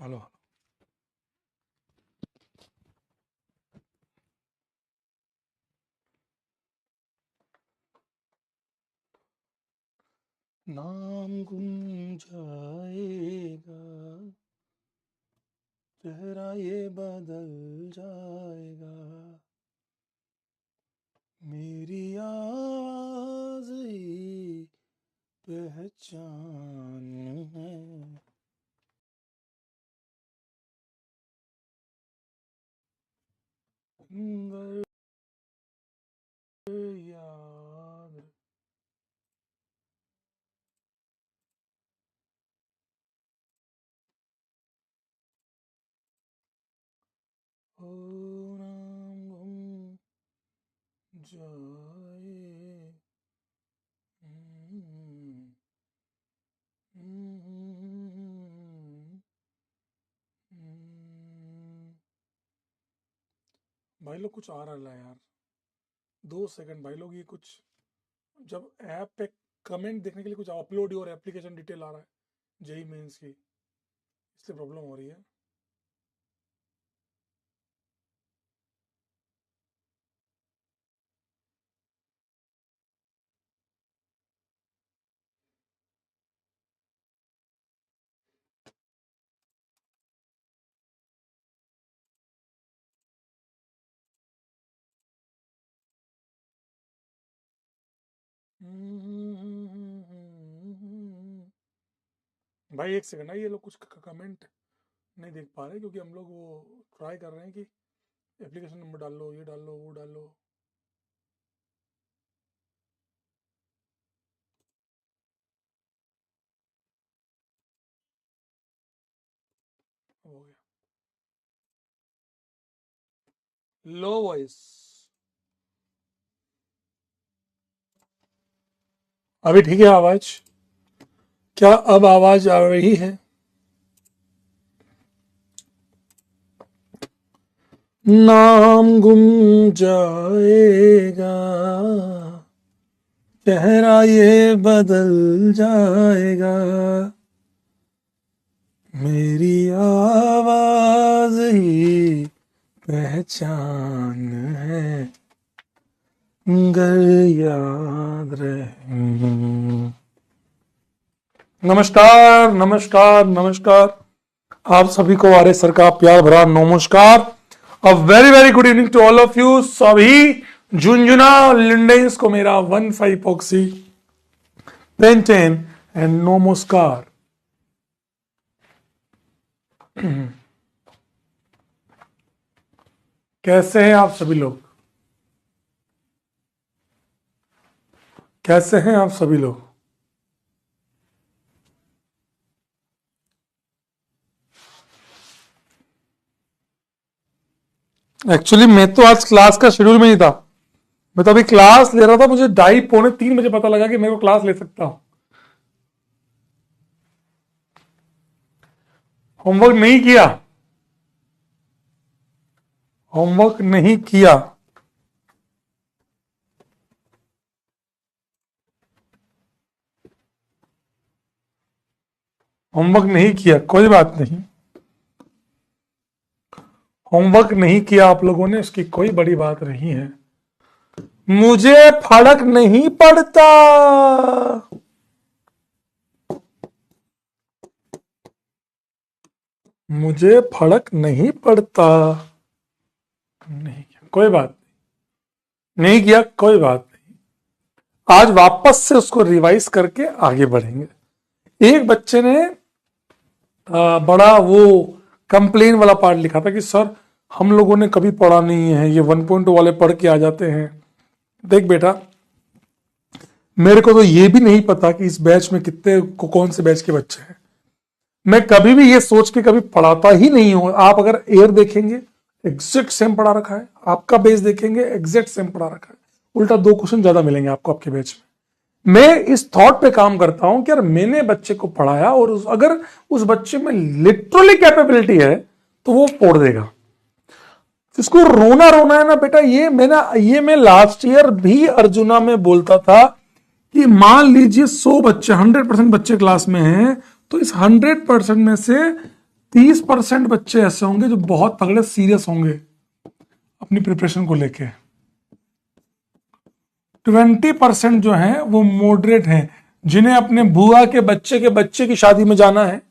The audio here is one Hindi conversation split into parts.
हेलो। नाम गुम जाएगा, चेहरा ये बदल जाएगा, मेरी आवाज ही पहचान है। मगर याद हो, नाम गुम जाए। भाई लोग कुछ आ रहा है यार, 2 सेकंड भाई लोग। ये कुछ जब ऐप पे कमेंट देखने के लिए कुछ अपलोड योर एप्लीकेशन डिटेल आ रहा है जेई मेंस की, इसलिए प्रॉब्लम हो रही है। भाई 1 सेकंड ना, ये लोग कुछ कमेंट नहीं देख पा रहे क्योंकि हम लोग वो ट्राई कर रहे हैं कि एप्लीकेशन नंबर डाल लो, ये डाल लो, वो डाल लो। हो गया। Low voice. अभी ठीक है आवाज? क्या अब आवाज आ रही है? नाम गुम जाएगा, चेहरा ये बदल जाएगा, मेरी आवाज ही पहचान है, गर याद रहे। नमस्कार नमस्कार नमस्कार, आप सभी को आर्य सर का प्यार भरा नमस्कार। A very very good evening to all of you. सभी झुंझुना लिंडेंस को मेरा 1-5 पॉक्सी पेंटेन एंड नमस्कार। कैसे हैं आप सभी लोग? कैसे हैं आप सभी लोग? एक्चुअली मैं तो आज क्लास का शेड्यूल में ही था। मैं तो अभी क्लास ले रहा था, मुझे 2:30-3 बजे पता लगा कि मेरे को क्लास ले सकता हूं। होमवर्क नहीं किया? होमवर्क नहीं किया? होमवर्क नहीं किया, कोई बात नहीं। होमवर्क नहीं किया आप लोगों ने, इसकी कोई बड़ी बात नहीं है। मुझे फर्क नहीं पड़ता। मुझे फर्क नहीं पड़ता। नहीं किया कोई बात नहीं किया कोई बात नहीं। आज वापस से उसको रिवाइज करके आगे बढ़ेंगे। एक बच्चे ने बड़ा वो कंप्लेन वाला पार्ट लिखा था कि सर हम लोगों ने कभी पढ़ा नहीं है, ये 1.2 वाले पढ़ के आ जाते हैं। देख बेटा, मेरे को तो ये भी नहीं पता कि इस बैच में कितने कौन से बैच के बच्चे हैं। मैं कभी भी ये सोच के कभी पढ़ाता ही नहीं हूं। आप अगर एयर देखेंगे एग्जैक्ट सेम पढ़ा रखा है, आपका बेस देखेंगे एग्जैक्ट सेम पढ़ा रखा है, उल्टा 2 क्वेश्चन ज्यादा मिलेंगे आपको आपके बैच में। मैं इस थॉट पे काम करता हूं कि यार मैंने बच्चे को पढ़ाया और अगर उस बच्चे में लिटरली कैपेबिलिटी है तो वो पढ़ देगा। इसको रोना रोना है ना बेटा, ये मैं लास्ट ईयर भी अर्जुना में बोलता था कि मान लीजिए 100 बच्चे 100% बच्चे क्लास में हैं, तो इस 100% में से 30% बच्चे ऐसे होंगे जो बहुत तगड़े सीरियस होंगे अपनी प्रिपरेशन को लेके। 20% जो है वो मॉडरेट हैं, जिन्हें अपने बुआ के बच्चे की शादी में जाना है,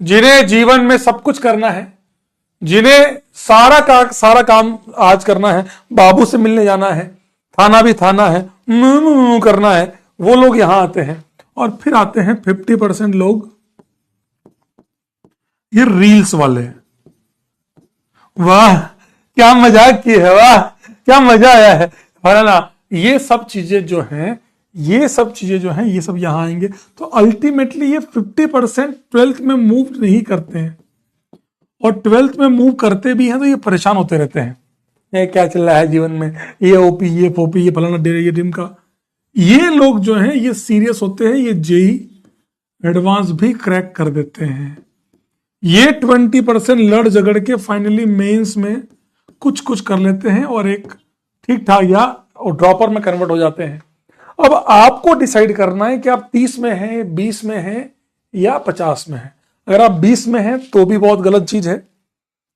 जिन्हें जीवन में सब कुछ करना है, जिन्हें सारा काम आज करना है, बाबू से मिलने जाना है, थाना भी थाना है, करना है, वो लोग यहां आते हैं। और फिर आते हैं 50% लोग, ये रील्स वाले। वाह क्या मजाक की है, वाह क्या मजा आया है, फलाना। ये सब चीजें जो हैं, ये सब यहां आएंगे। तो अल्टीमेटली ये 50% 12th में मूव नहीं करते हैं, और 12th में मूव करते भी हैं तो ये परेशान होते रहते हैं, ये क्या चल रहा है जीवन में, ये ओपी, ये फोपी, ये फलाना डेरे, ये डिम का। ये लोग जो हैं ये सीरियस होते हैं, ये जेई एडवांस भी क्रैक कर देते हैं। ये 20% लड़ झगड़ के फाइनली मेंस में कुछ कुछ कर लेते हैं और एक ठीक ठाक या ड्रॉपर में कन्वर्ट हो जाते हैं। अब आपको डिसाइड करना है कि आप 30 में हैं, 20 में हैं या 50 में हैं। अगर आप 20 में हैं तो भी बहुत गलत चीज है।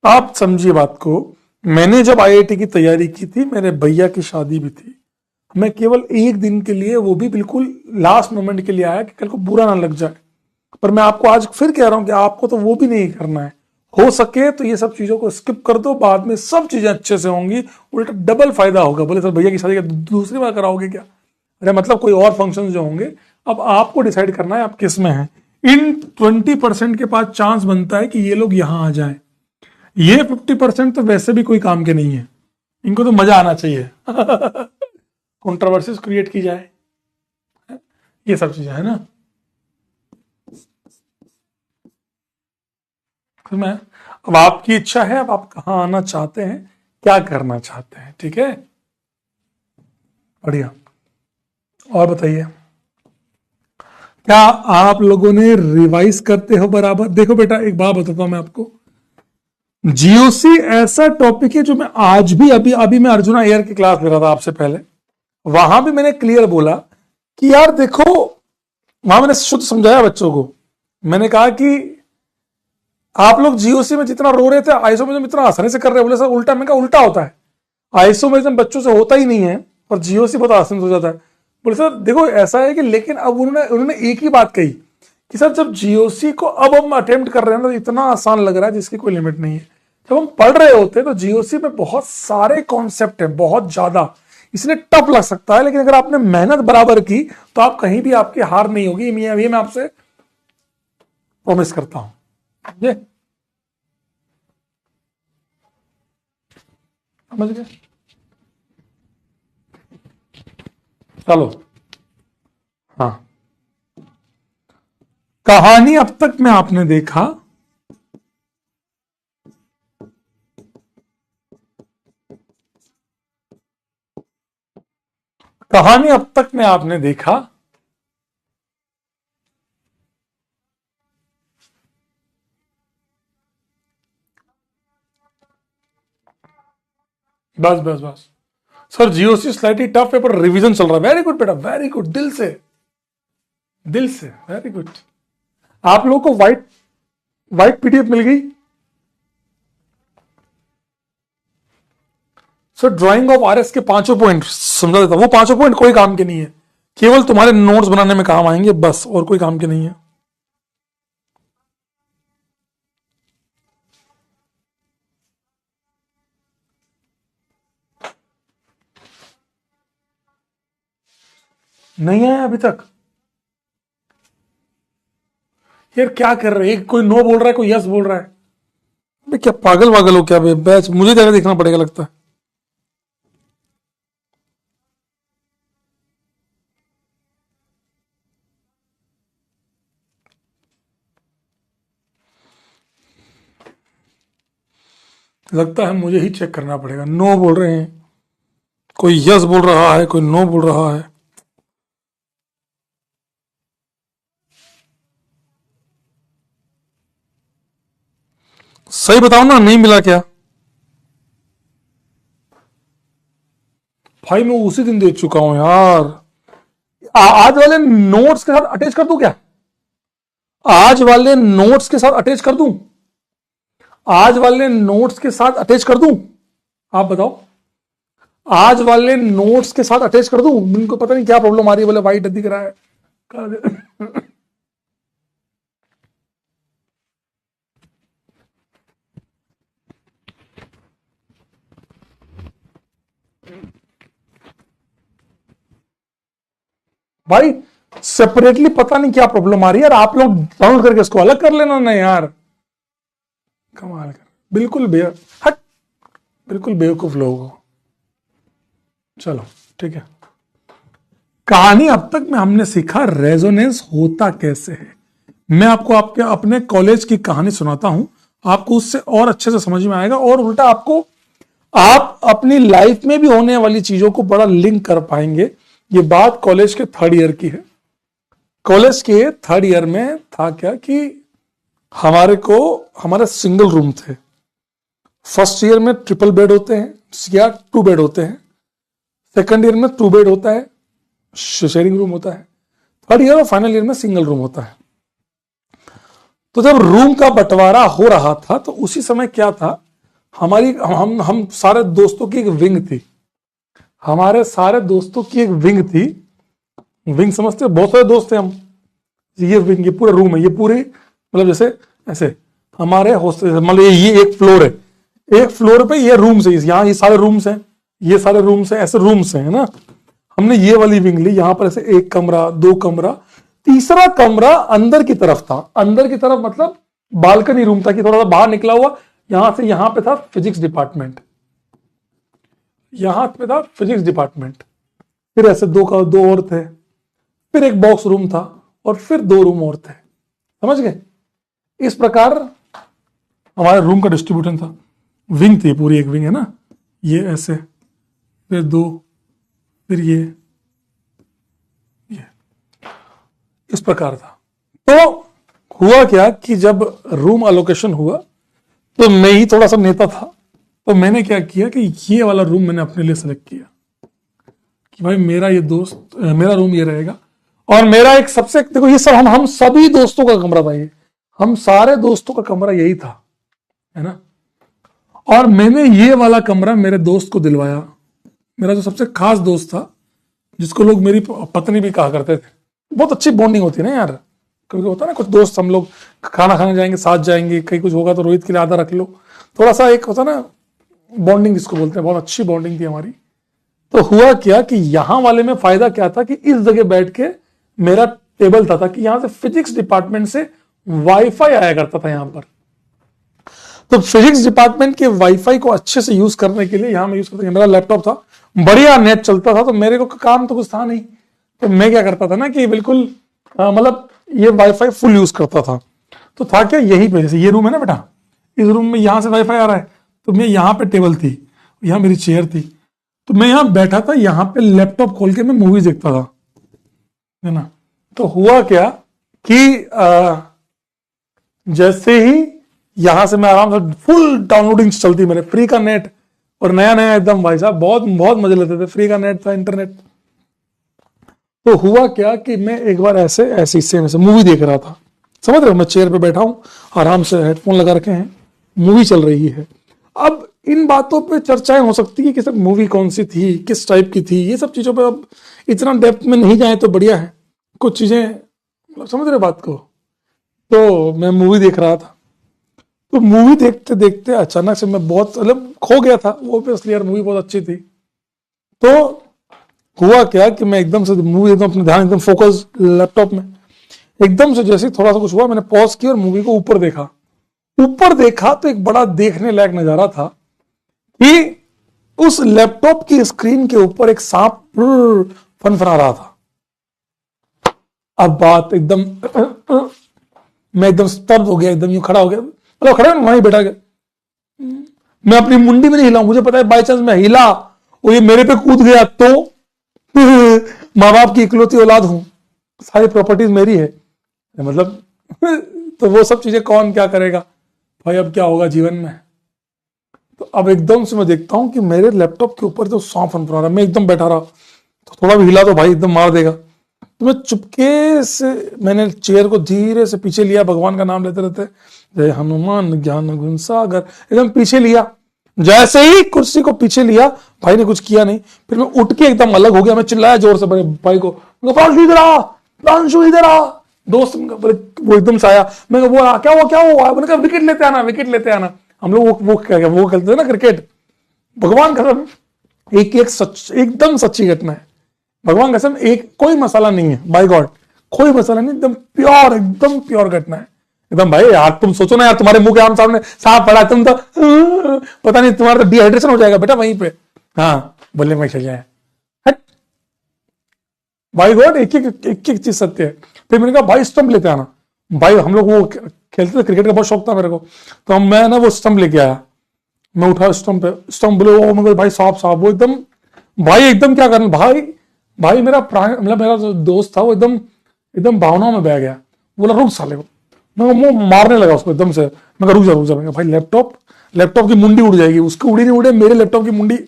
आप समझिए बात को, मैंने जब आईआईटी की तैयारी की थी, मेरे भैया की शादी भी थी, मैं केवल एक दिन के लिए, वो भी बिल्कुल लास्ट मोमेंट के लिए आया कि कल को बुरा ना लग जाए। पर मैं आपको आज फिर कह रहा हूं कि आपको तो वो भी नहीं करना है। हो सके तो ये सब चीजों को स्किप कर दो, बाद में सब चीजें अच्छे से होंगी, उल्टा डबल फायदा होगा। बोले सर भैया की शादी का दूसरी बार कराओगे क्या? अरे मतलब कोई और फंक्शन जो होंगे। अब आपको डिसाइड करना है आप किस में हैं। इन 20% के पास चांस बनता है कि ये लोग यहां आ जाएं। ये 50% तो वैसे भी कोई काम के नहीं है, इनको तो मजा आना चाहिए। कंट्रोवर्सीज क्रिएट की जाए, ये सब चीजें है ना। तो मैं, अब आपकी इच्छा है, अब आप कहां आना चाहते हैं, क्या करना चाहते हैं, ठीक है, बढ़िया। और बताइए, क्या आप लोगों ने रिवाइज करते हो बराबर? देखो बेटा एक बात बताता हूं मैं आपको, जीओसी ऐसा टॉपिक है जो मैं आज भी, अभी मैं अर्जुना एयर की क्लास ले रहा था आपसे पहले, वहां भी मैंने क्लियर बोला कि यार देखो, वहां मैंने शुद्ध समझाया बच्चों को। मैंने कहा कि आप लोग जीओसी में जितना रो रहे थे, आइसोमेरिज्म इतना आसानी से कर रहे हैं। बोले सर उल्टा। मैं कहा उल्टा होता है, आइसोमेरिज्म बच्चों से होता ही नहीं है और जीओसी बहुत आसानी से हो जाता है। बोले सर देखो ऐसा है कि, लेकिन अब उन्होंने एक ही बात कही कि सर जब जीओसी को अब हम अटेम्प्ट कर रहे हैं तो इतना आसान लग रहा है जिसकी कोई लिमिट नहीं है। जब हम पढ़ रहे होते हैं तो जीओसी में बहुत सारे कॉन्सेप्ट हैं, बहुत ज्यादा, इसलिए टफ लग सकता है। लेकिन अगर आपने मेहनत बराबर की तो आप कहीं भी आपकी हार नहीं होगी, ये मैं आपसे प्रॉमिस करता हूं। ये समझ गए? चलो, हाँ, कहानी अब तक में आपने देखा, कहानी अब तक में आपने देखा बस बस बस। सर जीओसी स्लाइटली टफ है पर रिवीजन चल रहा है। वेरी गुड बेटा, वेरी गुड, दिल से वेरी गुड। आप लोगों को व्हाइट पीडीएफ मिल गई। सर ड्राइंग ऑफ आरएस के 5 पॉइंट समझा देता, वो 5 पॉइंट कोई काम के नहीं है, केवल तुम्हारे नोट्स बनाने में काम आएंगे बस, और कोई काम के नहीं है। नहीं आया अभी तक? यार क्या कर रहे हैं, कोई नो बोल रहा है, कोई यस बोल रहा है। भाई क्या पागल वागल हो क्या बैच? मुझे ज्यादा देखना पड़ेगा लगता है। लगता है मुझे ही चेक करना पड़ेगा। नो बोल रहे हैं, कोई यस बोल रहा है, कोई नो बोल रहा है। सही बताओ ना, नहीं मिला क्या? भाई मैं उसी दिन दे चुका हूं यार। आज वाले नोट्स के साथ अटैच कर दूं क्या? आज वाले नोट्स के साथ अटैच कर दूं? आज वाले नोट्स के साथ अटैच कर दूं? आप बताओ, आज वाले नोट्स के साथ अटैच कर दूं? उनको पता नहीं क्या प्रॉब्लम आ रही है, बोले वाइट दिख रहा है। भाई सेपरेटली पता नहीं क्या प्रॉब्लम आ रही है यार, आप लोग डाउनलोड करके इसको अलग कर लेना ना यार, कमाल कर, बिल्कुल हट, बिल्कुल बेवकूफ लोग हो। चलो ठीक है, कहानी अब तक में हमने सीखा रेजोनेंस होता कैसे है। मैं आपको आपके अपने कॉलेज की कहानी सुनाता हूं, आपको उससे और अच्छे से समझ में आएगा, और उल्टा आपको आप अपनी लाइफ में भी होने वाली चीजों को बड़ा लिंक कर पाएंगे। ये बात कॉलेज के 3rd ईयर की है। कॉलेज के 3rd ईयर में था क्या कि हमारे सिंगल रूम थे। फर्स्ट ईयर में ट्रिपल बेड होते हैं या 2 बेड होते हैं, सेकंड ईयर में 2 बेड होता है, शेयरिंग रूम होता है, 3rd ईयर और फाइनल ईयर में सिंगल रूम होता है। तो जब रूम का बंटवारा हो रहा था तो उसी समय क्या था, हम सारे दोस्तों की एक विंग थी, हमारे सारे दोस्तों की एक विंग थी। विंग समझते हो, बहुत सारे दोस्त थे हम। ये विंग, ये पूरा रूम है, ये पूरी मतलब जैसे ऐसे हमारे हॉस्टल, मतलब ये एक फ्लोर है, एक फ्लोर पे ये रूम्स है, यहाँ ये सारे रूम्स हैं, ये सारे रूम्स हैं, ऐसे रूम्स हैं ना। हमने ये वाली विंग ली, यहां पर ऐसे 1 कमरा 2 कमरा, तीसरा कमरा अंदर की तरफ था। अंदर की तरफ मतलब बालकनी रूम था कि थोड़ा सा बाहर निकला हुआ, यहां से यहां पे था फिजिक्स डिपार्टमेंट, यहां पे था फिजिक्स डिपार्टमेंट। फिर ऐसे दो और थे, फिर एक बॉक्स रूम था, और फिर 2 रूम और थे। समझ गए? इस प्रकार हमारे रूम का डिस्ट्रीब्यूशन था। विंग थी पूरी, एक विंग है ना, ये ऐसे, फिर 2, फिर ये इस प्रकार था। तो हुआ क्या कि जब रूम अलोकेशन हुआ तो मैं ही थोड़ा सा नेता था, तो मैंने क्या किया कि ये वाला रूम मैंने अपने लिए सेलेक्ट किया कि भाई मेरा ये दोस्त, मेरा रूम ये रहेगा। और मेरा एक सबसे, देखो ये सब हम सभी दोस्तों का कमरा था, ये हम सारे दोस्तों का कमरा यही था, है ना। और मैंने ये वाला कमरा मेरे दोस्त को दिलवाया, मेरा जो सबसे खास दोस्त था, जिसको लोग मेरी पत्नी भी कहा करते थे। बहुत अच्छी बॉन्डिंग होती है ना यार, कभी होता है ना कुछ दोस्त, हम लोग खाना खाने जाएंगे, साथ जाएंगे, कहीं कुछ होगा तो रोहित के लिए आधा रख लो, थोड़ा सा एक होता ना बॉन्डिंग जिसको बोलते हैं, बहुत अच्छी बॉन्डिंग थी हमारी। तो हुआ क्या कि यहां वाले में फायदा क्या था कि इस जगह बैठ के मेरा टेबल था कि यहां से फिजिक्स डिपार्टमेंट से वाईफाई आया करता था यहां पर। तो फिजिक्स डिपार्टमेंट के वाईफाई को अच्छे से यूज करने के लिए यहां मैं यूज करता था, मेरा लैपटॉप था, बढ़िया नेट चलता था, तो मेरे को काम तो कुछ था नहीं, तो मैं क्या करता था ना कि बिल्कुल मतलब ये वाईफाई फुल यूज करता था। तो था क्या, यही पे जैसे ये रूम है ना बेटा, इस रूम में यहां से वाईफाई आ रहा है, तो मैं यहाँ पे टेबल थी, यहाँ मेरी चेयर थी, तो मैं यहाँ बैठा था, यहाँ पे लैपटॉप खोल के मैं मूवीज देखता था, है ना। तो हुआ क्या कि जैसे ही यहां से मैं आराम से फुल डाउनलोडिंग चलती, मेरे फ्री का नेट, और नया नया एकदम भाई साहब, बहुत बहुत मजे लेते थे, फ्री का नेट था, इंटरनेट। तो हुआ क्या कि मैं एक बार ऐसे हिस्से में से मूवी देख रहा था, समझ रहे हो, मैं चेयर पे बैठा हूं, आराम से हेडफोन लगा रखे हैं, मूवी चल रही है। अब इन बातों पे चर्चाएं हो सकती है कि सर मूवी कौन सी थी, किस टाइप की थी, ये सब चीजों पे अब इतना डेप्थ में नहीं जाए तो बढ़िया है, कुछ चीजें समझ रहे बात को। तो मैं मूवी देख रहा था, तो मूवी देखते देखते अचानक से मैं बहुत मतलब खो गया था वो पे, इसलिए यार मूवी बहुत अच्छी थी। तो हुआ क्या कि मैं एकदम से मूवी, एकदम अपना ध्यान एकदम फोकस लैपटॉप में, एकदम से जैसे थोड़ा सा कुछ हुआ, मैंने पॉज किया और मूवी को ऊपर देखा। ऊपर देखा तो एक बड़ा देखने लायक नजारा था कि उस लैपटॉप की स्क्रीन के ऊपर एक सांप फनफना रहा था। अब बात एकदम मैं एकदम स्तब्ध हो गया, एकदम यूं खड़ा हो गया, मतलब खड़ा वहीं बैठा गया, मैं अपनी मुंडी में नहीं हिला, मुझे पता है बाई चांस मैं हिला और ये मेरे पे कूद गया तो माँ बाप की इकलौती औलाद हूं, सारी प्रॉपर्टीज मेरी है, मतलब तो वो सब चीजें कौन क्या करेगा भाई, अब क्या होगा जीवन में। तो अब एकदम से मैं देखता हूं कि मेरे लैपटॉप के ऊपर जो सांप फनफना रहा, मैं एकदम बैठा रहा, तो थोड़ा भी हिला तो भाई एकदम मार देगा। तो मैं चुपके से मैंने चेयर को धीरे से पीछे लिया, भगवान का नाम लेते रहते, जय हनुमान ज्ञान गुण सागर, एकदम पीछे लिया। जैसे ही कुर्सी को पीछे लिया, भाई ने कुछ किया नहीं, फिर मैं उठ के एकदम अलग हो गया। मैं चिल्लाया जोर से बड़े भाई को, प्रांशु इधर आ, प्रांशु इधर आ। दोस्त वो एकदम से आया। मैं वो क्या हुआ? मैंने कहा विकेट लेते आना, विकेट लेते आना। हम लोग वो खेलते थे ना क्रिकेट। भगवान कसम एक सच, एकदम सच्ची घटना है। भगवान कसम एक कोई मसाला नहीं है, बाय गॉड कोई मसाला नहीं, एकदम प्योर घटना है एकदम। भाई यार तुम सोचो ना यार, तुम्हारे मुंह के आम सामने सांप पड़ा, तुम तो पता नहीं तुम्हारा तो डिहाइड्रेशन हो जाएगा बेटा वहीं पे। हाँ बोलने में चल जाए, भाई गॉड एक एक चीज सत्य है। फिर मैंने कहा भाई स्टंप लेते आना। भाई हम लोग वो खेलते थे, क्रिकेट का बहुत शौक था मेरे को, तो मैं ना वो स्टंप लेके आया। मैं उठा स्टंप पे, स्टंप बोले ओ मगर भाई साहब वो एकदम, भाई एकदम क्या करना भाई मेरा मतलब मेरा जो दोस्त था वो एकदम भावनाओं में बह गया। बोला रुक साले को, मैं मारने लगा उसको एकदम से। मैं रुक जा भाई, लैपटॉप की मुंडी उड़ जाएगी, उसकी उड़ी नहीं उड़े, मेरे लैपटॉप की मुंडी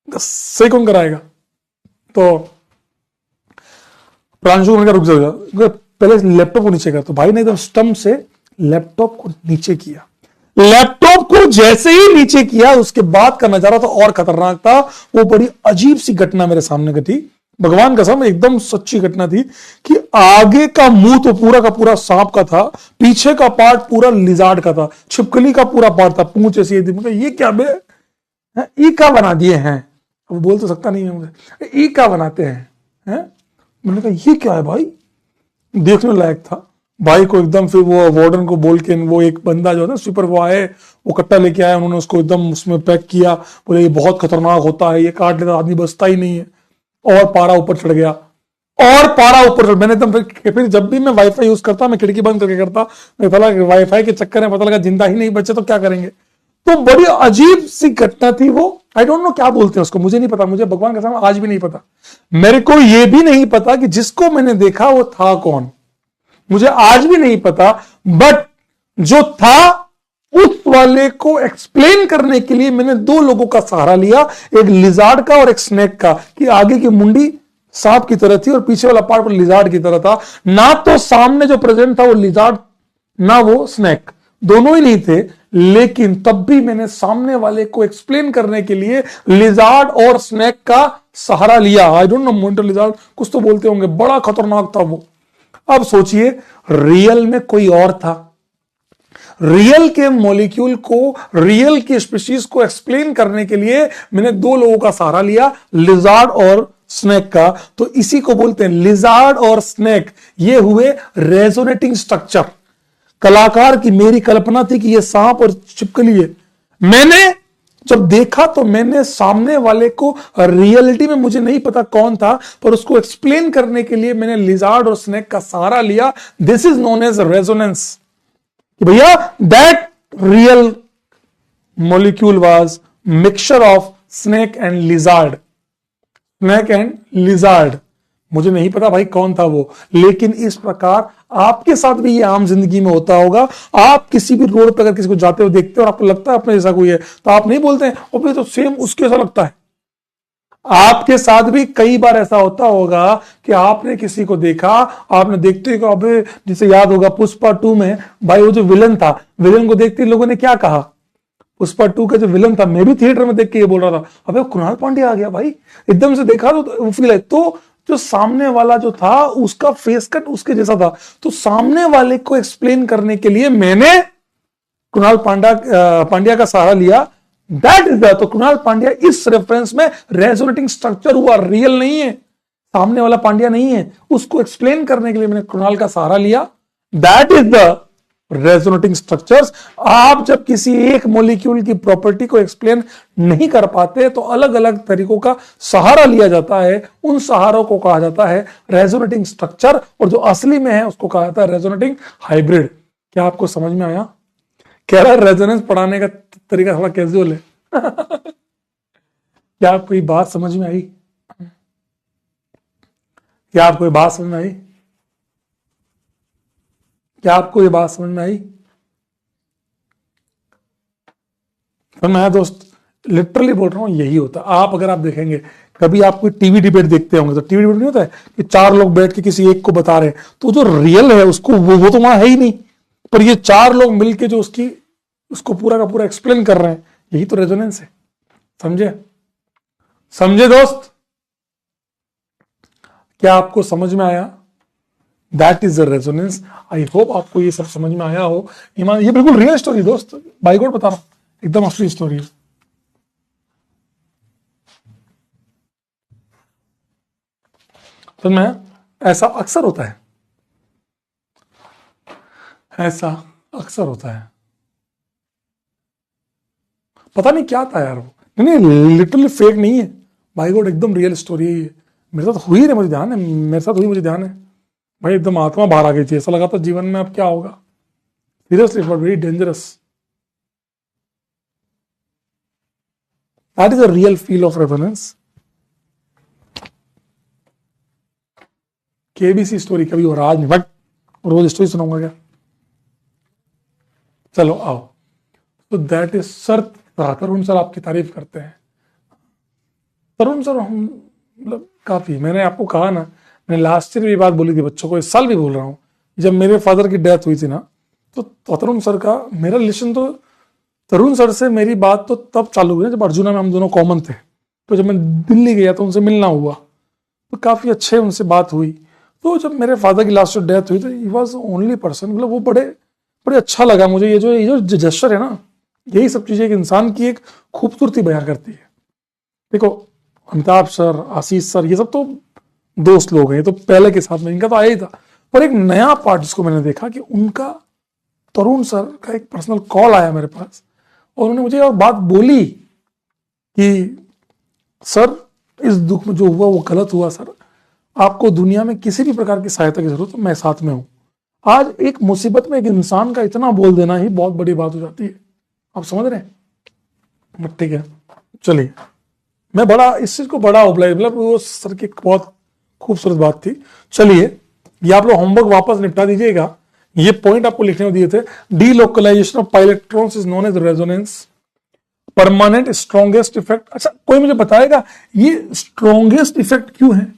सही कौन कराएगा। तो प्रांशु ने रुक जा, पहले लैपटॉप को नीचे कर। तो भाई ने एकदम स्टंप से लैपटॉप को नीचे किया। लैपटॉप को जैसे ही नीचे किया, उसके बाद का नजारा तो और खतरनाक था। वो बड़ी अजीब सी घटना मेरे सामने घटी, भगवान कसम एकदम सच्ची घटना थी कि आगे का मुंह तो पूरा का पूरा सांप का था, पीछे का पार्ट पूरा लिजार्ड का था, छिपकली का पूरा पार्ट था, पूंछ ऐसी थी। ये क्या बे, ई का बना दिए हैं। वो बोल तो सकता नहीं है मुझे, ई का बनाते हैं। मैंने कहा ये क्या है भाई, देखने लायक था। भाई को एकदम फिर वो वार्डन को बोल के, वो एक बंदा जो है ना स्वीपर, वो आए, वो कट्टा लेके आए, उन्होंने उसको एकदम उसमें पैक किया। बोले ये बहुत खतरनाक होता है, ये काट लेता आदमी बचता ही नहीं है। और पारा ऊपर चढ़ गया, और पारा ऊपर चढ़। मैंने एकदम फिर जब भी मैं वाईफाई यूज करता, मैं खिड़की बंद करके करता। वाईफाई के चक्कर में पता लगा जिंदा ही नहीं बचे तो क्या करेंगे। तो बड़ी अजीब सी घटना थी वो। आई डोंट नो क्या बोलते हैं उसको, मुझे नहीं पता, मुझे भगवान का सामने आज भी नहीं पता। मेरे को यह भी नहीं पता कि जिसको मैंने देखा वो था कौन, मुझे आज भी नहीं पता। बट जो था उस वाले को एक्सप्लेन करने के लिए मैंने दो लोगों का सहारा लिया, एक लिजार्ड का और एक स्नेक का, कि आगे की मुंडी सांप की तरह थी और पीछे वाला पार्ट लिजार्ड की तरह था। ना तो सामने जो प्रेजेंट था वो लिजार्ड, ना वो स्नेक, दोनों ही नहीं थे। लेकिन तब भी मैंने सामने वाले को एक्सप्लेन करने के लिए लिजार्ड और स्नेक का सहारा लिया। I don't know, Monte lizard कुछ तो बोलते होंगे, बड़ा खतरनाक था वो। अब सोचिए रियल में कोई और था, रियल के मॉलिक्यूल को, रियल की स्पीशीज को एक्सप्लेन करने के लिए मैंने दो लोगों का सहारा लिया, लिजार्ड और स्नेक का। तो इसी को बोलते हैं लिजार्ड और स्नेक, ये हुए रेजोनेटिंग स्ट्रक्चर। कलाकार की मेरी कल्पना थी कि ये सांप और छिपकली है। मैंने जब देखा तो मैंने सामने वाले को, रियलिटी में मुझे नहीं पता कौन था, पर उसको एक्सप्लेन करने के लिए मैंने लिजार्ड और स्नेक का सहारा लिया। This is known as resonance, कि भैया that real molecule was mixture of snake and lizard, snake and lizard. मुझे नहीं पता भाई कौन था वो, लेकिन इस प्रकार आपके साथ भी ये आम जिंदगी में होता होगा। आप किसी भी रोड पर अगर किसी को जाते हुए देखते हो और आपको लगता है अपने जैसा कोई है, तो आप नहीं बोलते हैं और तो सेम उसके जैसा लगता है। आपके साथ भी कई बार ऐसा होता होगा कि आपने किसी को देखा, आपने देखते ही अबे, जिसे याद होगा पुष्पा 2 में भाई वो जो विलन था, विलन को देखते ही लोगों ने क्या कहा, पुष्पा 2 का जो विलन था, मैं भी थिएटर में देख के ये बोल रहा था, अबे कुणाल पांड्या आ गया भाई, एकदम से देखा तो फील है। तो जो सामने वाला जो था उसका फेस कट उसके जैसा था, तो सामने वाले को एक्सप्लेन करने के लिए मैंने कुणाल पांड्या का सहारा लिया। दैट इज द, तो कुणाल पांड्या इस रेफरेंस में रेजोनेटिंग स्ट्रक्चर हुआ, रियल नहीं है, सामने वाला पांड्या नहीं है, उसको एक्सप्लेन करने के लिए मैंने कुणाल का सहारा लिया। That is the resonating structures. आप जब किसी एक मॉलिक्यूल की प्रॉपर्टी को एक्सप्लेन नहीं कर पाते तो अलग अलग तरीकों का सहारा लिया जाता है, उन सहारों को कहा जाता है रेजोनेटिंग स्ट्रक्चर, और जो असली में है उसको कहा जाता है रेजोनेटिंग हाइब्रिड। क्या आपको समझ में आया? कह रहा है रेजोनेंस पढ़ाने का तरीका थोड़ा कैजुअल है। क्या आपको ये बात समझ में आई? क्या आपको ये बात समझ में आई? क्या आपको ये बात समझ में आई? समझ में आया दोस्त? लिटरली बोल रहा हूं, यही होता। आप अगर आप देखेंगे कभी आप कोई टीवी डिबेट देखते होंगे तो टीवी डिबेट नहीं होता है कि चार लोग बैठ के किसी एक को बता रहे हैं, तो जो रियल है उसको वो तो वहां है ही नहीं, पर ये चार लोग मिलके जो उसको पूरा का पूरा एक्सप्लेन कर रहे हैं, यही तो रेजोनेंस है। समझे? समझे दोस्त? क्या आपको समझ में आया? That is the resonance. I hope आपको ये सब समझ में आया हो। ईमान, ये बिल्कुल रियल स्टोरी दोस्त, बाई गॉड बता रहा हूं, एकदम असली स्टोरी है। तो मैं ऐसा अक्सर होता है, ऐसा अक्सर होता है। पता नहीं क्या था यार वो, नहीं लिटरली फेक नहीं है, बाई गॉड एकदम रियल स्टोरी है ये। मेरे साथ हुई है, मुझे ध्यान है, मेरे साथ हुई, मुझे ध्यान है भाई। एकदम आत्मा बाहर आ गई थी, ऐसा लगा था जीवन में अब क्या होगा। Seriously for very dangerous. That is a real feel of reference. KBC story कभी हो रहा आज नहीं, बट रोज स्टोरी सुनाऊंगा क्या? चलो आओ। तो that is sir, Tarun sir आपकी तारीफ करते हैं। तरुण सर हम मतलब काफी, मैंने आपको कहा ना, मैंने लास्ट ईयर भी बात बोली थी बच्चों को, इस साल भी बोल रहा हूं, जब मेरे फादर की डेथ हुई थी ना, तो तरुण सर का मेरा रिलेशन, तो तरुण सर से मेरी बात तो तब चालू हुई ना जब अर्जुना में हम दोनों कॉमन थे। तो जब मैं दिल्ली गया तो उनसे मिलना हुआ, तो काफी अच्छे उनसे बात हुई। तो जब मेरे फादर की लास्ट डेथ हुई तो ही वॉज ओनली पर्सन, मतलब वो बड़े बड़े अच्छा लगा मुझे। ये जो जेस्चर है ना, यही सब चीजें एक इंसान की एक खूबसूरती बयां करती है। देखो अमिताभ सर, आशीष सर, ये सब तो दोस्त लोग हैं, ये तो पहले के साथ में इनका तो आया ही था। पर एक नया पार्ट जिसको मैंने देखा कि उनका, तरुण सर का एक पर्सनल कॉल आया मेरे पास, और उन्होंने मुझे और बात बोली कि सर इस दुख में जो हुआ वो गलत हुआ सर, आपको दुनिया में किसी भी प्रकार की सहायता की जरूरत हो, मैं साथ में हूं। आज एक मुसीबत में एक इंसान का इतना बोल देना ही बहुत बड़ी बात हो जाती है। आप समझ रहे हैं? ठीक है, चलिए, मैं बड़ा इस चीज को बड़ा ओबलाइज, मतलब वो सर की बहुत खूबसूरत बात थी। चलिए, ये आप लोग होमवर्क वापस निपटा दीजिएगा। ये पॉइंट आपको लिखने को दिए थे। Delocalisation of pi electrons is known as resonance. Permanent strongest effect. अच्छा, कोई मुझे बताएगा ये स्ट्रॉन्गेस्ट इफेक्ट क्यों है?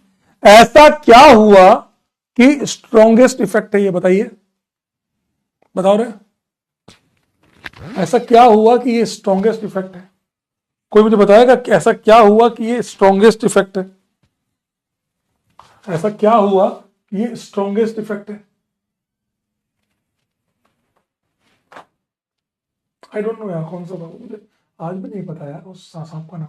ऐसा क्या हुआ कि स्ट्रॉन्गेस्ट इफेक्ट है? ये बताइए, बताओ रे, ऐसा क्या हुआ कि ये स्ट्रॉन्गेस्ट इफेक्ट है? कोई मुझे बताएगा कि ऐसा क्या हुआ कि ये स्ट्रॉन्गेस्ट इफेक्ट है? ऐसा क्या हुआ कि ये स्ट्रॉन्गेस्ट इफेक्ट है? आई डोंट नो यार, कौन सा बाबू, मुझे आज भी नहीं पता यार उस साहब का नाम।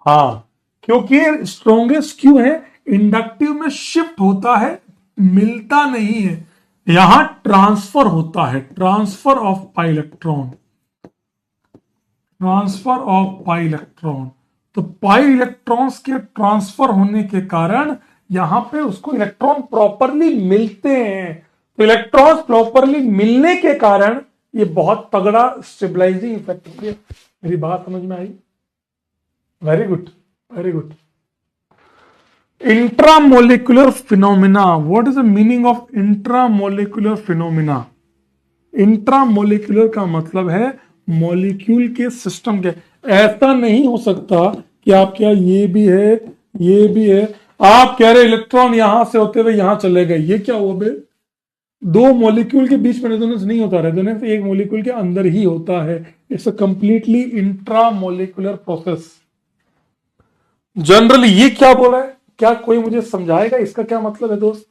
हाँ, क्योंकि स्ट्रॉन्गेस्ट क्यों है? इंडक्टिव में शिफ्ट होता है, मिलता नहीं है, यहां ट्रांसफर होता है, transfer of pi electron, transfer of pi electron. तो पाई इलेक्ट्रॉन्स के ट्रांसफर होने के कारण यहां पे उसको इलेक्ट्रॉन प्रॉपरली मिलते हैं। तो इलेक्ट्रॉन्स प्रॉपरली मिलने के कारण ये बहुत तगड़ा स्टेबलाइजिंग इफेक्ट हो गया। मेरी बात समझ में आई? Very good, very good. Intramolecular phenomena. What is the meaning of intramolecular phenomena? Intramolecular का मतलब है मॉलिक्यूल के सिस्टम के। ऐसा नहीं हो सकता कि आप क्या ये भी है, ये भी है, आप कह रहे इलेक्ट्रॉन यहां से होते हुए यहां चले गए, ये क्या हुआ बे? दो मॉलिक्यूल के बीच में रेजोनेंस नहीं होता, रेजोनेंस एक मॉलिक्यूल के अंदर ही होता है। It's a completely intramolecular process. Generally ये क्या बोला है? क्या कोई मुझे समझाएगा इसका क्या मतलब है दोस्त?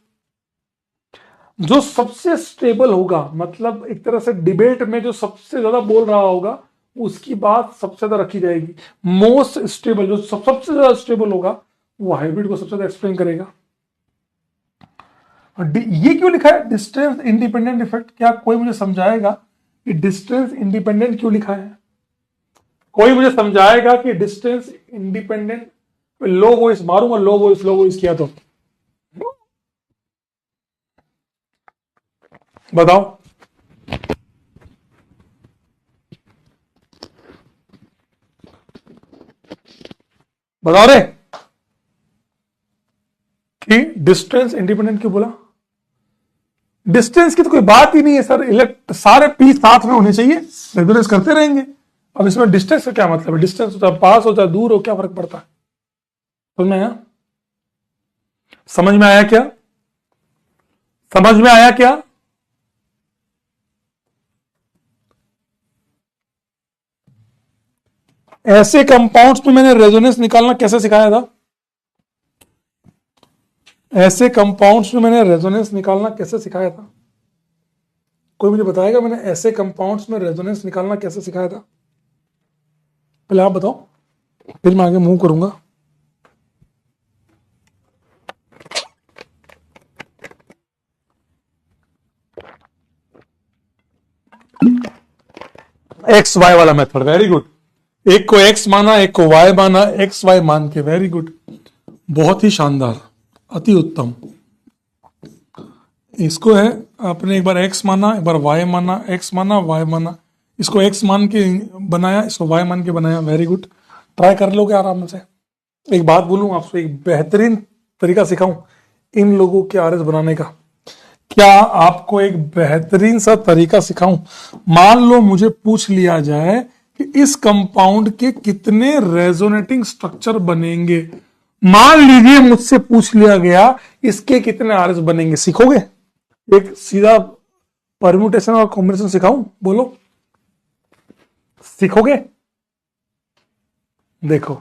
जो सबसे स्टेबल होगा, मतलब एक तरह से डिबेट में जो सबसे ज्यादा बोल रहा होगा उसकी बात सबसे ज्यादा रखी जाएगी। मोस्ट स्टेबल, जो सबसे ज्यादा स्टेबल होगा वो हाइब्रिड को सबसे ज्यादा एक्सप्लेन करेगा। ये क्यों लिखा है डिस्टेंस इंडिपेंडेंट इफेक्ट? क्या कोई मुझे समझाएगा कि डिस्टेंस इंडिपेंडेंट क्यों लिखा है? कोई मुझे समझाएगा कि डिस्टेंस इंडिपेंडेंट? लो वॉइस मारूंगा, लो वॉइस किया तो बताओ, बताओ रे कि डिस्टेंस इंडिपेंडेंट क्यों बोला? डिस्टेंस की तो कोई बात ही नहीं है सर, सारे पी साथ में होने चाहिए, रेजोनेंस करते रहेंगे। अब इसमें डिस्टेंस का क्या मतलब है? डिस्टेंस हो चाहे पास हो चाहे दूर हो, क्या फर्क पड़ता है? समझ में आया? समझ में आया क्या? समझ में आया क्या? ऐसे कंपाउंड्स में मैंने रेजोनेंस निकालना कैसे सिखाया था? ऐसे कंपाउंड्स में मैंने रेजोनेंस निकालना कैसे सिखाया था? कोई मुझे बताएगा मैंने ऐसे कंपाउंड्स में रेजोनेंस निकालना कैसे सिखाया था? पहले आप बताओ, फिर मैं आगे मूव करूंगा। एक्स वाई वाला मेथड, वेरी गुड। एक को एक्स माना, एक को वाई माना, एक्स वाई मान के, वेरी गुड, बहुत ही शानदार, अति उत्तम। इसको है आपने एक बार एक्स माना, एक बार वाई माना, एक्स माना वाई माना, इसको एक्स मान के बनाया, इसको वाई मान के बनाया, वेरी गुड। ट्राई कर लोगे आराम से। एक बात बोलूं आपसे, एक बेहतरीन तरीका सिखाऊं इन लोगों के आरएस बनाने का। क्या आपको एक बेहतरीन सा तरीका सिखाऊं? मान लो मुझे पूछ लिया जाए कि इस कंपाउंड के कितने रेजोनेटिंग स्ट्रक्चर बनेंगे। मान लीजिए मुझसे पूछ लिया गया इसके कितने आरएस बनेंगे, सीखोगे? एक सीधा परम्यूटेशन और कॉम्बिनेशन सिखाऊं? बोलो, सीखोगे? देखो,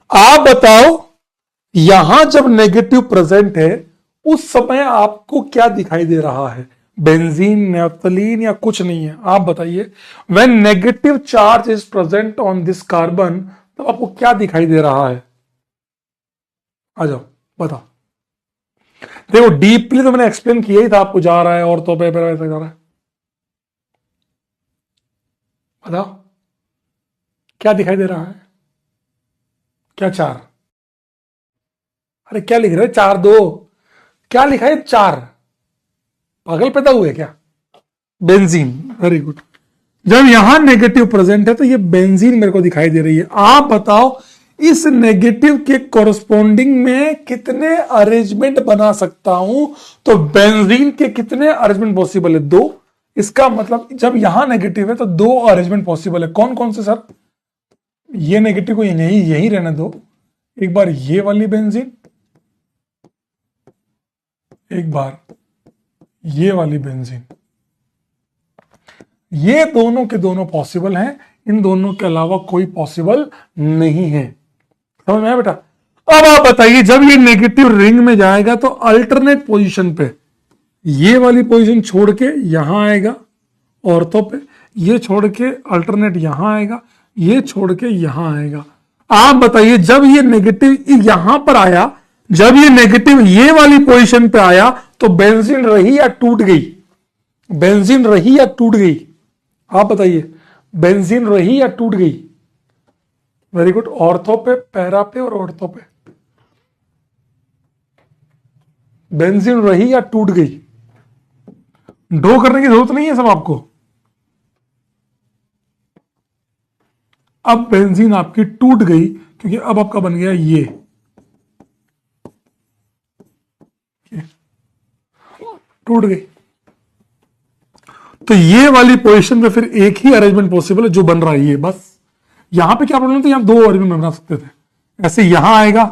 आप बताओ, यहां जब नेगेटिव प्रेजेंट है उस समय आपको क्या दिखाई दे रहा है? बेंजीन, नेफ्थलीन या कुछ नहीं है? आप बताइए, when negative charge is present on this carbon, तो आपको क्या दिखाई दे रहा है? आ जाओ बताओ। देखो, डीपली तो मैंने एक्सप्लेन किया ही था आपको, जा रहा है और तो पे ऐसा जा रहा है। बताओ क्या दिखाई दे रहा है? क्या चार? अरे क्या लिख रहे हो? चार दो क्या लिखा है? चार? पागल पैदा हुए क्या? Benzene, very good. जब यहां नेगेटिव प्रेजेंट है तो ये बेंजीन मेरे को दिखाई दे रही है। आप बताओ इस नेगेटिव के कोरस्पोंडिंग में कितने अरेंजमेंट बना सकता हूं? तो बेंजीन के कितने अरेंजमेंट पॉसिबल है? दो। इसका मतलब जब यहां नेगेटिव है तो दो अरेंजमेंट पॉसिबल है। कौन कौन से सर? ये नेगेटिव को यही यही रहने दो। एक बार ये वाली बेंजीन, एक बार ये वाली बेंजीन, ये दोनों के दोनों पॉसिबल हैं, इन दोनों के अलावा कोई पॉसिबल नहीं है। समझ में आया बेटा? अब आप बताइए, जब ये नेगेटिव रिंग में जाएगा तो अल्टरनेट पोजीशन पे ये वाली पोजीशन छोड़ के यहां आएगा ऑर्थो पे, ये छोड़ के अल्टरनेट यहां आएगा, ये छोड़ के यहां आएगा। आप बताइए, जब ये नेगेटिव यहां पर आया, जब ये नेगेटिव ये वाली पोजीशन पे आया, तो बेंजीन रही या टूट गई? बेंजीन रही या टूट गई? आप बताइए, बेंजीन रही या टूट गई? Very good. ऑर्थो पे, पैरा पे और ऑर्थो पे बेंजीन रही या टूट गई? ड्रॉ करने की जरूरत नहीं है सब आपको। अब बेंजीन आपकी टूट गई क्योंकि अब आपका बन गया ये टूट गई। तो ये वाली पोजीशन पे फिर एक ही अरेंजमेंट पॉसिबल है जो बन रहा है ये, बस। यहां पे क्या प्रॉब्लम थी? यहां दो अरेंजमेंट बना सकते थे। ऐसे यहां आएगा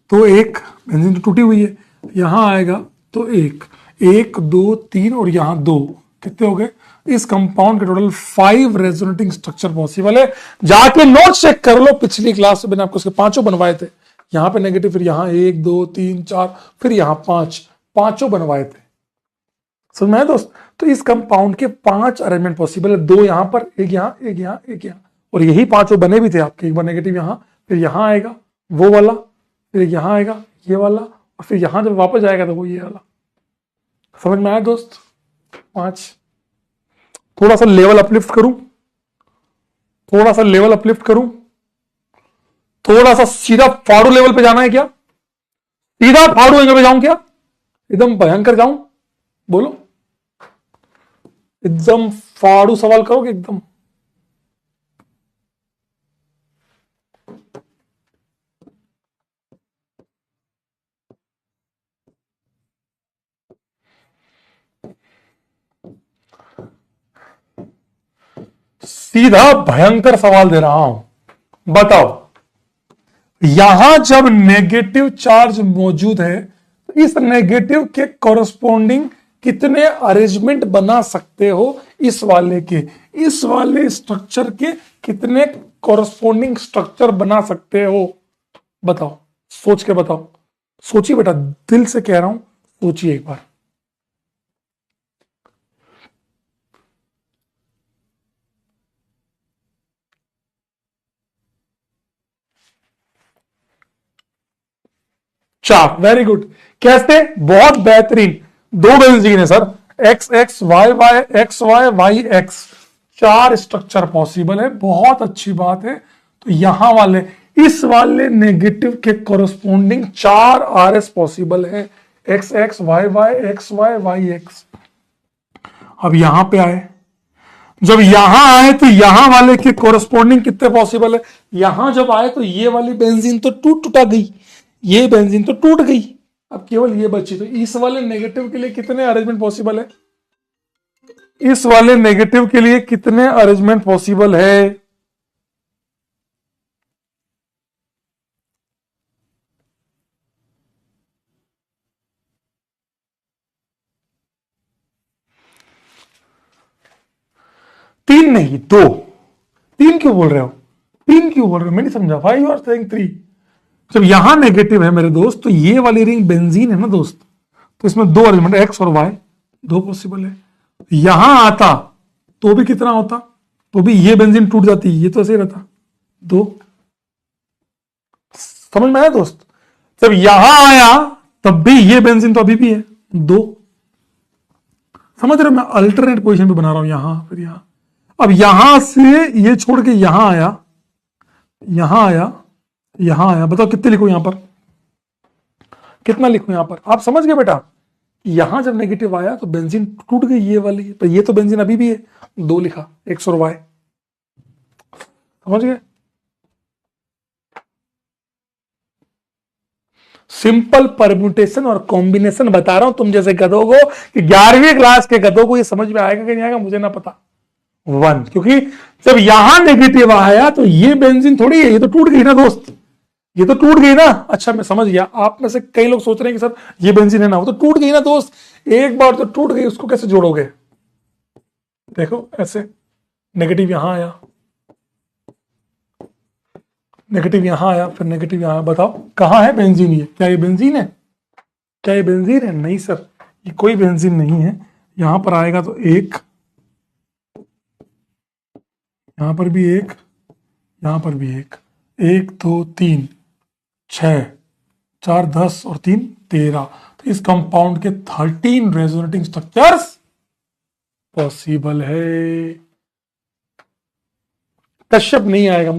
तो एक, बेंजीन तो टूटी हुई है, यहां आएगा तो एक, एक दो तीन और यहां दो, कितने हो गए? इस कंपाउंड के टोटल 5 रेजोनेटिंग स्ट्रक्चर पॉसिबल है। जाके नोट चेक कर लो, पिछली क्लास में मैंने आपको उसके पांचों बनवाए थे। यहां पे नेगेटिव, फिर यहां एक दो तीन चार, फिर यहां पांच, पांचों बनवाए थे। समझ में आया दोस्त? तो इस कंपाउंड के 5 अरेंजमेंट पॉसिबल है, दो यहां पर, एक यहां, एक यहां, एक यहां, और यही पांचों बने भी थे आपके। एक बार नेगेटिव यहां, फिर यहां आएगा वो वाला, फिर यहां आएगा ये वाला, और फिर यहां जब वापस आएगा तो वो ये वाला। समझ में आया दोस्त? 5। थोड़ा सा लेवल अपलिफ्ट करूं, थोड़ा सा लेवल अपलिफ्ट करूं, थोड़ा सा सीधा फाड़ू लेवल पे जाना है क्या? सीधा फाड़ू एंगल पे जाऊं क्या? एकदम भयंकर जाऊं? बोलो, एकदम फाड़ू सवाल करोगे एकदम? सीधा भयंकर सवाल दे रहा हूं, बताओ यहां जब नेगेटिव चार्ज मौजूद है तो इस नेगेटिव के कॉरस्पॉन्डिंग कितने अरेंजमेंट बना सकते हो, इस वाले के, इस वाले स्ट्रक्चर के कितने कॉरस्पॉन्डिंग स्ट्रक्चर बना सकते हो, बताओ, सोच के बताओ, सोचिए बेटा, दिल से कह रहा हूं, सोचिए एक बार। चार, वेरी गुड। कैसे? बहुत बेहतरीन। दो बेंजीन है sir, X X Y Y X Y Y X, चार स्ट्रक्चर पॉसिबल है, बहुत अच्छी बात है। तो यहां वाले, इस वाले नेगेटिव के कोरस्पोंडिंग चार आर एस पॉसिबल है, X X Y Y X Y Y X. अब यहां पे आए, जब यहां आए तो यहां वाले के कोरस्पोंडिंग कितने पॉसिबल है, यहां जब आए तो ये वाली बेंजीन तो टूटा गई, ये बेंजीन तो टूट गई, अब केवल ये बची। तो इस वाले नेगेटिव के लिए कितने अरेंजमेंट पॉसिबल है, इस वाले नेगेटिव के लिए कितने अरेंजमेंट पॉसिबल है? तीन नहीं, दो। तीन क्यों बोल रहे हो, तीन क्यों बोल रहे हो, मैं नहीं समझा। Why you are saying three? जब यहां नेगेटिव है मेरे दोस्त, तो ये वाली रिंग बेंजीन है ना दोस्त, तो इसमें दो अरेंजमेंट, एक्स और वाई, दो पॉसिबल है। यहां आता तो भी कितना होता, तो भी ये बेंजीन टूट जाती, ये तो ऐसे ही रहता, दो। समझ में आया दोस्त? जब यहां आया तब भी ये बेंजीन तो अभी भी है, दो। समझ रहे हो? मैं अल्टरनेट पोजीशन पे बना रहा हूं, यहां फिर यहां। अब यहां से ये छोड़ के यहां आया, यहां आया, यहां आया, बताओ कितने लिखो यहां पर, कितना लिखो यहां पर? आप समझ गए बेटा? यहां जब नेगेटिव आया तो बेंजीन टूट गई ये वाली, पर ये तो बेंजीन अभी भी है, दो लिखा, एक्स और वाई। समझ गए? सिंपल परम्यूटेशन और कॉम्बिनेशन बता रहा हूं तुम जैसे गधों को, कि 11वीं क्लास के गधों को ये समझ में आएगा कि नहीं आएगा मुझे ना पता। वन, क्योंकि जब यहां नेगेटिव आया तो ये बेंजीन थोड़ी है, ये तो टूट गई ना दोस्त, ये तो टूट गई ना। अच्छा मैं समझ गया, आप में से कई लोग सोच रहे हैं कि सर ये बेंजीन है ना, वो तो टूट गई ना दोस्त। एक बार तो टूट गई, उसको कैसे जोड़ोगे? देखो ऐसे, नेगेटिव यहां आया, नेगेटिव यहां आया, फिर नेगेटिव यहां आया, बताओ कहां है बेंजीन? ये क्या ये बेंजीन है? क्या ये बेंजीन है? नहीं सर, ये कोई बेंजीन नहीं है। यहां पर आएगा तो एक, यहां पर भी एक, यहां पर भी एक, एक दो तीन छह, चार 10 और तीन 13। तो इस कंपाउंड के 13 रेजोनेटिंग स्ट्रक्चर्स पॉसिबल है। कश्यप नहीं आएगा,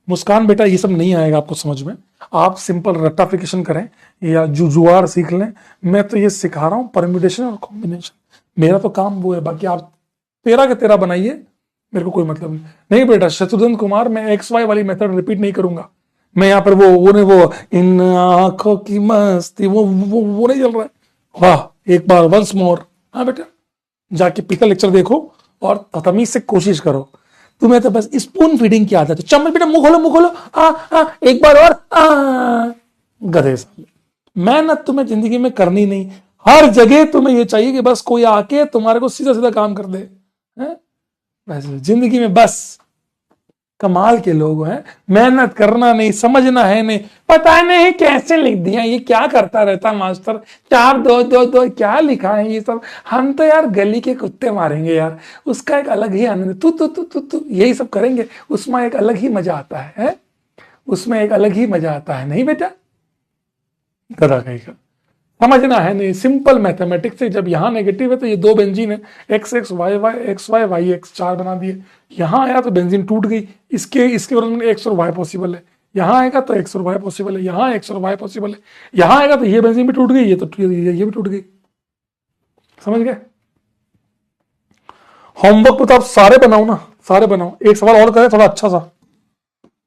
मुस्कान बेटा ये सब नहीं आएगा आपको समझ में। आप सिंपल रट्टाफिकेशन करें या जुआर सीख लें। मैं तो ये सिखा रहा हूं परम्यूटेशन और कॉम्बिनेशन, मेरा तो काम वो है। बाकी आप 13 के 13 बनाइए, मेरे को कोई मतलब नहीं। नहीं बेटा शत्रुघ्न कुमार, मैं एक्स वाई वाली मेथड रिपीट नहीं करूंगा। मैं यहाँ पर वो इन आंखों की मस्ती, वो नहीं चल रहा है। वाह, एक बार वंस मोर। हाँ बेटा, जाके पिछला लेक्चर देखो और तमीज से कोशिश करो। तुम्हें तो बस स्पून फीडिंग की आदत है। चम्मच बेटा, मुंह खोलो मुंह खोलो, एक बार और, गधे साले। मेहनत तुम्हें जिंदगी में करनी नहीं, हर जगह तुम्हें ये चाहिए कि बस कोई आके तुम्हारे को सीधा सीधा काम कर दे, है? वैसे जिंदगी में बस कमाल के लोग हैं, मेहनत करना नहीं, समझना है नहीं, पता नहीं कैसे लिख दिया, ये क्या करता रहता मास्टर, 4 2 2 2 क्या लिखा है ये सब। हम तो यार गली के कुत्ते मारेंगे यार, उसका एक अलग ही आनंद, तू यही सब करेंगे, उसमें एक अलग ही मजा आता है? उसमें एक अलग ही मजा आता है, नहीं बेटा? गधा कहीं का समझना है नहीं। सिंपल मैथमेटिक्स से, जब यहां नेगेटिव है तो ये दो बेंजीन है, X X Y Y X Y Y X, 4 बना दिए। यहां आया तो बेंजीन टूट गई, इसके इसके में एक्स और वाई पॉसिबल है। यहां आएगा तो एक्स और वाई पॉसिबल है, यहां एक्स और वाई पॉसिबल है। यहां आएगा तो ये बेंजीन भी टूट गई, ये भी टूट गई। समझ गए? होमवर्क तो आप सारे बनाओ ना, सारे बनाओ। एक सवाल और करें थोड़ा अच्छा सा,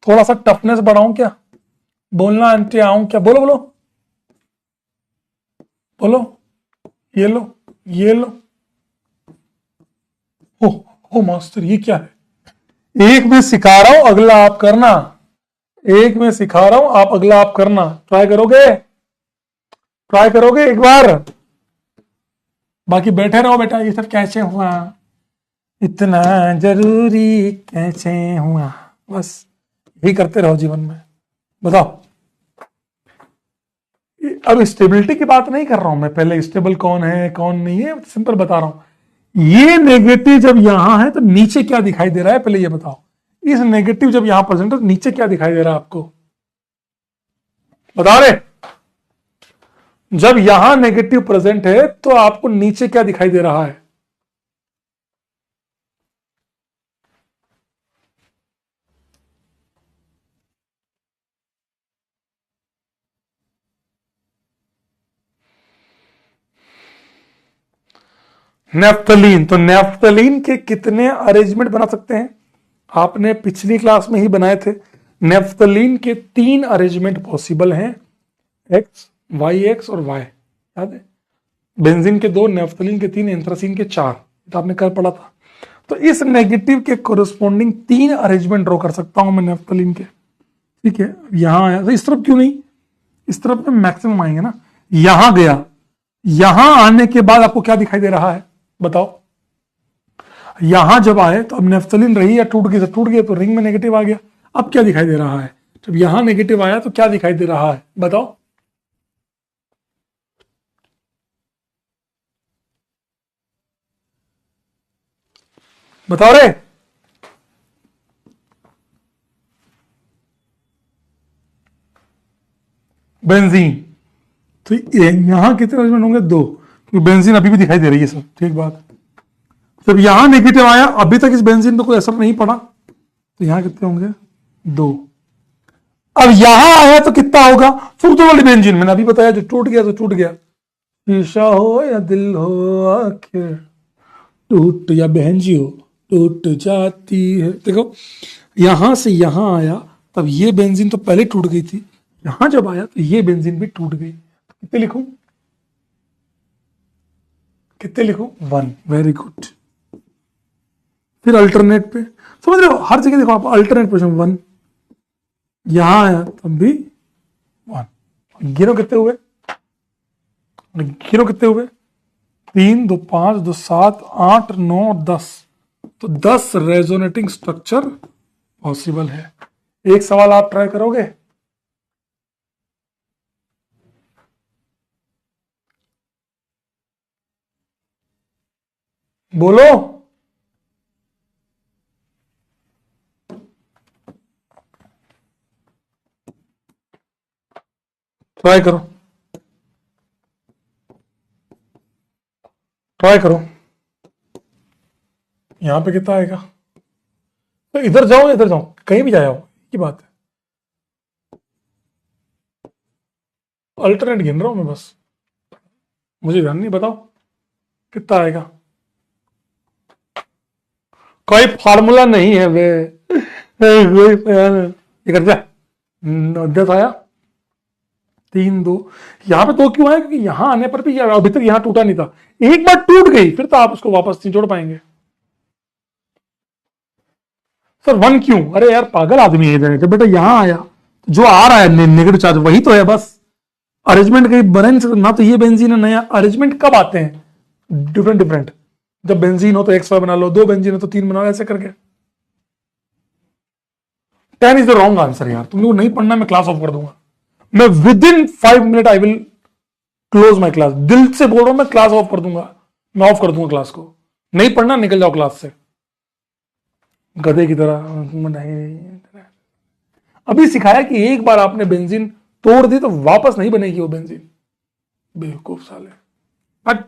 थोड़ा सा टफनेस बढ़ाऊं क्या? बोलना आंटी आऊं क्या? बोलो बोलो बोलो, ये लो, ये लो। ओ मास्टर ये क्या है? एक मैं सिखा रहा हूं, अगला आप करना। एक मैं सिखा रहा हूं, आप अगला आप करना। ट्राई करोगे? ट्राई करोगे एक बार? बाकी बैठे रहो बेटा, ये सब कैसे हुआ, इतना जरूरी कैसे हुआ, बस यही करते रहो जीवन में। बताओ, अब स्टेबिलिटी की बात नहीं कर रहा हूं मैं, पहले स्टेबल कौन है कौन नहीं है, सिंपल बता रहा हूं। ये नेगेटिव जब यहां है तो नीचे क्या दिखाई दे रहा है, पहले ये बताओ। इस नेगेटिव जब यहां प्रेजेंट है तो नीचे क्या दिखाई दे रहा है आपको, बता रहे? जब यहां नेगेटिव प्रेजेंट है तो आपको नीचे क्या दिखाई दे रहा है? नेफ्थलीन। तो नेफ्थलीन के कितने अरेंजमेंट बना सकते हैं? आपने पिछली क्लास में ही बनाए थे। नेफ्थलीन के 3 अरेंजमेंट पॉसिबल हैं, एक्स, वाई एक्स और वाई, याद है? बेंजीन के 2, नेफ्थलीन के 3, एंथ्रासीन के 4, तो आपने कल पढ़ा था। तो इस नेगेटिव के कोरिस्पॉन्डिंग 3 अरेंजमेंट ड्रॉ कर सकता हूं मैं नेफ्थलीन के, ठीक है? यहां आया तो इस तरफ क्यों नहीं, इस तरफ में मैक्सिमम आएंगे ना। यहां गया, यहां आने के बाद आपको क्या दिखाई दे रहा है बताओ? यहां जब आए तो अब नेफ्थलीन रही या टूट गई? तो टूट गया, तो रिंग में नेगेटिव आ गया। अब क्या दिखाई दे रहा है जब यहां नेगेटिव आया, तो क्या दिखाई दे रहा है बताओ? बताओ रे। बेंजीन। तो यहां कितने अरेंजमेंट होंगे? 2, क्योंकि बेंजीन अभी भी दिखाई दे रही है सब, ठीक बात। जब यहां नेगेटिव आया, अभी तक इस बेंजीन पे कोई असर नहीं पड़ा, तो यहां कितने होंगे? 2। अब यहां आया तो कितना होगा? फुर्दू वाली बेंजीन मैंने अभी बताया, जो टूट गया तो टूट गया। शीशा हो या दिल हो, आखिर टूट या बहनजी हो टूट जाती है। देखो, यहां से यहां आया तब ये बेंजीन तो पहले टूट गई थी, यहां जब आया तो ये बेंजीन भी टूट गई। कितने लिखूं? कितने लिखूं? 1। Very good. फिर अल्टरनेट पे समझ रहे हो, हर जगह देखो आप, अल्टरनेट पोजिशन 1, यहां आया तब भी 1। गिनो कितने हुए? गिनो कितने हुए? 3, 2, 5, 2, 7, 8, 9, 10। तो 10 रेजोनेटिंग स्ट्रक्चर पॉसिबल है। एक सवाल आप ट्राई करोगे? बोलो। ट्राई करो, ट्राई करो। यहां पे कितना आएगा? तो इधर जाओ, इधर जाओ, कहीं भी जाओ, की बात है। अल्टरनेट गिन रहा हूं मैं बस, मुझे ध्यान नहीं, बताओ कितना आएगा? कोई फार्मूला नहीं है वे, ये कर दिया। 10 आया, 3, 2। यहां पे 2 क्यों आया? क्योंकि यहां आने पर भी अभी तक यहां टूटा नहीं था, एक बार टूट गई फिर तो आप उसको वापस नहीं जोड़ पाएंगे। सर 1 क्यों? अरे यार पागल आदमी है, जब बेटा यहां आया तो जो आ रहा है नेगेटिव चार्ज वही तो है बस। अरेंजमेंट कहीं बने नहीं सकता ना, तो ये बेंजीन है नया। अरेंजमेंट कब आते हैं? Different different. जब बेंजीन हो तो एक्स वाई बना लो, 2 बेंजीन हो तो 3 बना लो, ऐसे करके। 10 इज द रॉन्ग आंसर यार, तुम लोग नहीं पढ़ना, मैं क्लास ऑफ कर दूंगा। मैं with in 5 minute I will close my class. दिल से बोल रहा हूं, मैं क्लास ऑफ कर दूंगा, मैं ऑफ कर दूंगा क्लास को। नहीं पढ़ना, निकल जाओ क्लास से गधे की तरह। अभी सिखाया कि एक बार आपने बेंजीन तोड़ दी तो वापस नहीं बनेगी वो बेंजीन। बेवकूफ साले। बट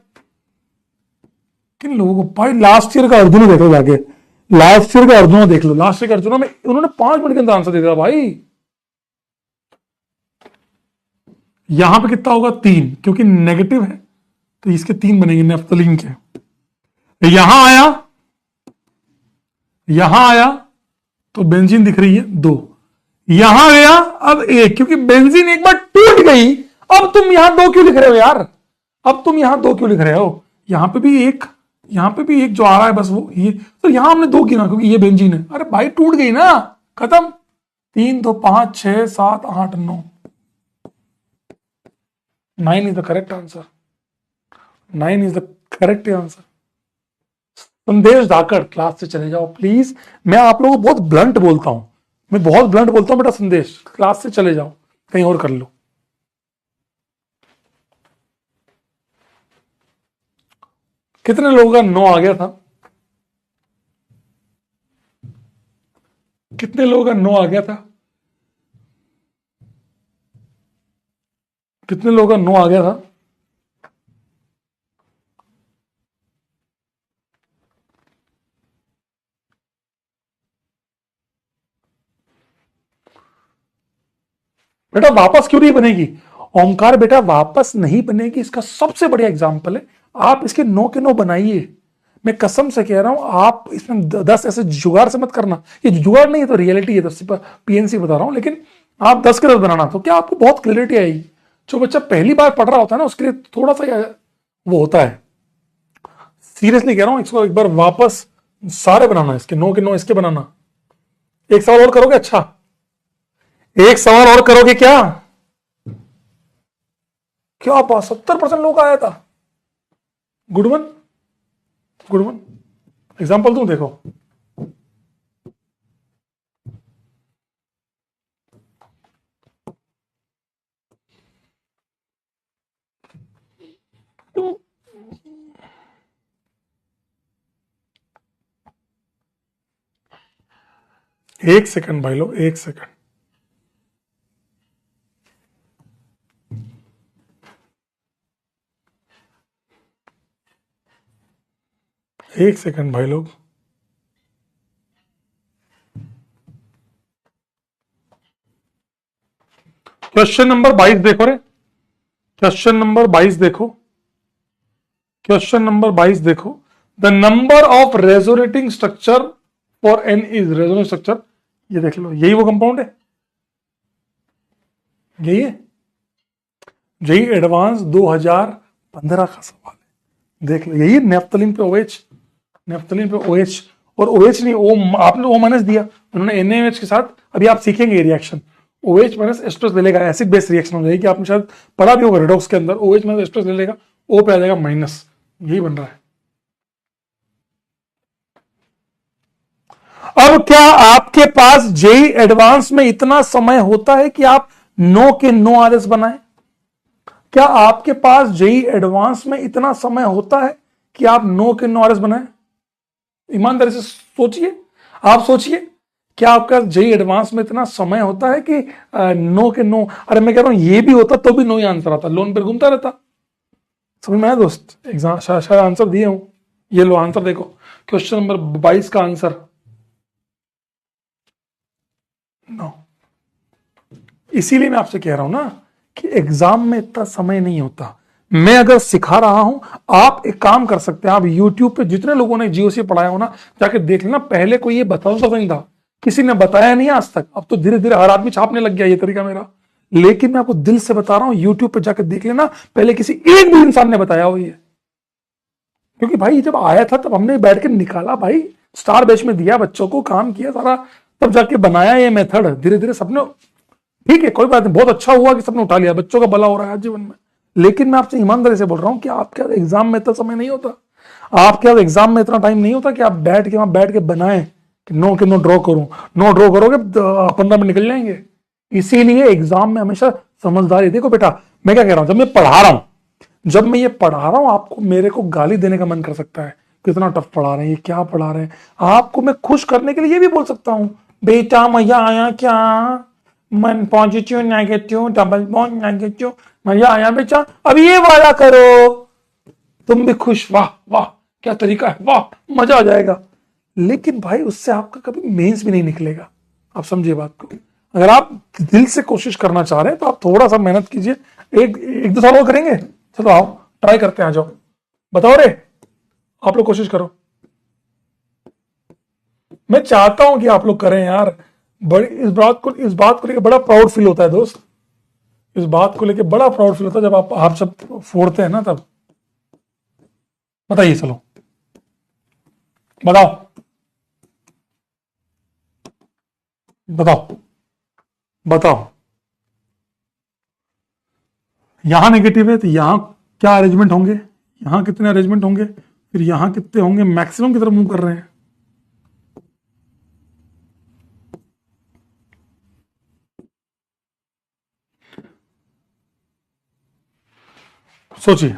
किन लोगों को भाई, लास्ट ईयर का अर्जुन देख लो जाके, लास्ट ईयर का अर्जुन देख लो, लास्ट ईयर का अर्जुन में उन्होंने 5 मिनट के अंदर आंसर दे दिया भाई। यहां पे कितना होगा? 3, क्योंकि नेगेटिव है तो इसके 3 बनेंगे नेफ्थलीन के। यहां आया तो बेंजीन दिख रही है 2, यहां गया अब 1, क्योंकि बेंजीन एक बार टूट गई। अब तुम यहां 2 क्यों लिख रहे हो यार? अब तुम यहां 2 क्यों लिख रहे हो? यहां पे भी 1, यहां पे भी 1 जो आ रहा है बस वो ये, तो यहां हमने 2 गिना क्योंकि ये बेंजीन है। अरे भाई टूट गई ना, खत्म। 3 2 5 6 7 8 9, 9 is the correct answer. 9 is the correct answer. संदेश धाकड़, क्लास से चले जाओ प्लीज। मैं आप लोगों को बहुत ब्लंट बोलता हूं, मैं बहुत ब्लंट बोलता हूं बेटा। संदेश, क्लास से चले जाओ, कहीं और कर लो। कितने लोगों का 9 आ गया था? कितने लोगों का 9 आ गया था? कितने लोगों का 9 आ गया था? बेटा वापस क्यों नहीं बनेगी? ओमकार बेटा वापस नहीं बनेगी, इसका सबसे बढ़िया एग्जाम्पल है। आप इसके 9 के 9 बनाइए। मैं कसम से कह रहा हूं, आप इसमें 10 ऐसे जुगाड़ से मत करना। ये जुगाड़ नहीं है, तो रियलिटी है, तो पीएनसी बता रहा हूं। लेकिन आप 10 के 10 बनाना, तो क्या आपको बहुत क्लियरिटी आएगी। जो बच्चा पहली बार पढ़ रहा होता है ना, उसके लिए थोड़ा सा वो होता है। सीरियसली कह रहा हूं, इसको एक बार वापस सारे बनाना, इसके 9 के 9 इसके बनाना। एक सवाल और करोगे? अच्छा, एक सवाल और करोगे क्या? क्या बात, 70% लोग आया था। Good one, good one. Example दूं, देखो। एक सेकंड भाई लोग, एक सेकंड। एक सेकंड भाई लोग। क्वेश्चन नंबर 22 देखो रे। क्वेश्चन नंबर 22 देखो। क्वेश्चन नंबर 22 देखो। The number of resonating structure for N is resonating structure. ये देख लो, यही वो कंपाउंड है, यही है। यही एडवांस 2015 का सवाल है, देख लो। यही नेफ्थलीन पे ओएच, नेफ्थलीन पे ओएच। और ओएच नहीं, ओ आपने ओ माइनस दिया, उन्होंने एनएच के साथ। अभी आप सीखेंगे रिएक्शन, ओएच माइनस एस्ट्रेस ले लेगा, एसिड बेस रिएक्शन हो जाएगी। आपने शायद पढ़ा भी होगा रेडॉक्स के अंदर, ओएच माइनस एस्ट्रेस ले लेगा, ओ पे आ जाएगा माइनस। यही बन रहा है। अब क्या आपके पास जेई एडवांस में इतना समय होता है कि आप 9 के 9 आरएस बनाएं? क्या आपके पास जेई एडवांस में इतना समय होता है कि आप 9 के 9 आरएस बनाएं? ईमानदारी से सोचिए, आप सोचिए। क्या आपका जेई एडवांस में इतना समय होता है कि 9 के 9? अरे मैं कह रहा हूं, ये भी होता तो भी 9 ही आंसर आता, लोन पर घूमता रहता। समझ में आया दोस्त? एग्जाम शायद आंसर दिए हूं। ये लो आंसर देखो, क्वेश्चन नंबर 22 का आंसर 9। इसीलिए मैं आपसे कह रहा हूं ना कि एग्जाम में इतना समय नहीं होता। मैं अगर सिखा रहा हूं, आप एक काम कर सकते हैं, आप यूट्यूब पे जितने लोगों ने जीओसी पढ़ाया हो ना, जाके देख लेना। पहले कोई ये बताता नहीं था, किसी ने बताया नहीं आज तक। अब तो धीरे धीरे हर आदमी छापने लग गया ये तरीका मेरा। लेकिन मैं आपको दिल से बता रहा हूं, यूट्यूब पे जाकर देख लेना, पहले किसी एक भी इंसान ने बताया हो ये। क्योंकि भाई जब आया था तब हमने बैठ के निकाला भाई, स्टार बैच में दिया बच्चों को, काम किया सारा, तब जाके बनाया ये मेथड। धीरे धीरे सबने, ठीक है कोई बात नहीं, बहुत अच्छा हुआ कि सबने उठा लिया, बच्चों का भला हो रहा है जीवन में। लेकिन मैं आपसे ईमानदारी से बोल रहा हूं कि आपके एग्जाम में इतना समय नहीं होता, आपके एग्जाम में इतना टाइम नहीं होता कि आप बैठ के वहां बैठ के बनाएं कि 9 के 9 ड्रॉ करूं। 9 ड्रॉ करोगे 15 मिनट निकल जाएंगे। इसीलिए एग्जाम में हमेशा समझदारी। देखो बेटा, मैं क्या कह रहा हूं, जब मैं पढ़ा रहा हूं, जब मैं ये पढ़ा रहा हूं, आपको मेरे को गाली देने का मन कर सकता है, कितना टफ पढ़ा रहे हैं, ये क्या पढ़ा रहे हैं। आपको मैं खुश करने के लिए ये भी बोल सकता हूं, बेटा मजा आया क्या, मन positive negative double bond negative, मजा आया बेटा, अब ये वाला करो, तुम भी खुश, वाह वाह क्या तरीका है, वाह मजा आ जाएगा। लेकिन भाई उससे आपका कभी मेंस भी नहीं निकलेगा। आप समझिए बात को। अगर आप दिल से कोशिश करना चाह रहे हैं तो आप थोड़ा सा मेहनत कीजिए। एक एक दो साल और करेंगे, चलो आओ ट्राई करते हैं, आ जाओ, बताओ रे, आप लोग कोशिश करो। मैं चाहता हूं कि आप लोग करें यार। बड़ी इस बात को लेकर बड़ा प्राउड फील होता है दोस्त। इस बात को लेकर बड़ा प्राउड फील होता है जब आप सब फोड़ते हैं ना, तब। बताइए, चलो बताओ, बताओ। बताओ, यहां नेगेटिव है तो यहां क्या अरेंजमेंट होंगे, यहां कितने अरेंजमेंट होंगे, फिर यहां कितने होंगे, मैक्सिमम की तरफ मूव कर रहे हैं। सोचिए,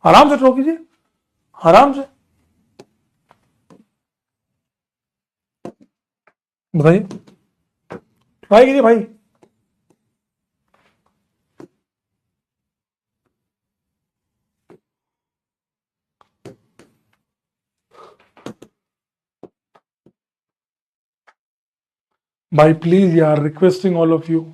आराम से ड्रॉ कीजिए, आराम से बताइए, ट्राई कीजिए भाई। भाई प्लीज यार, रिक्वेस्टिंग ऑल ऑफ यू,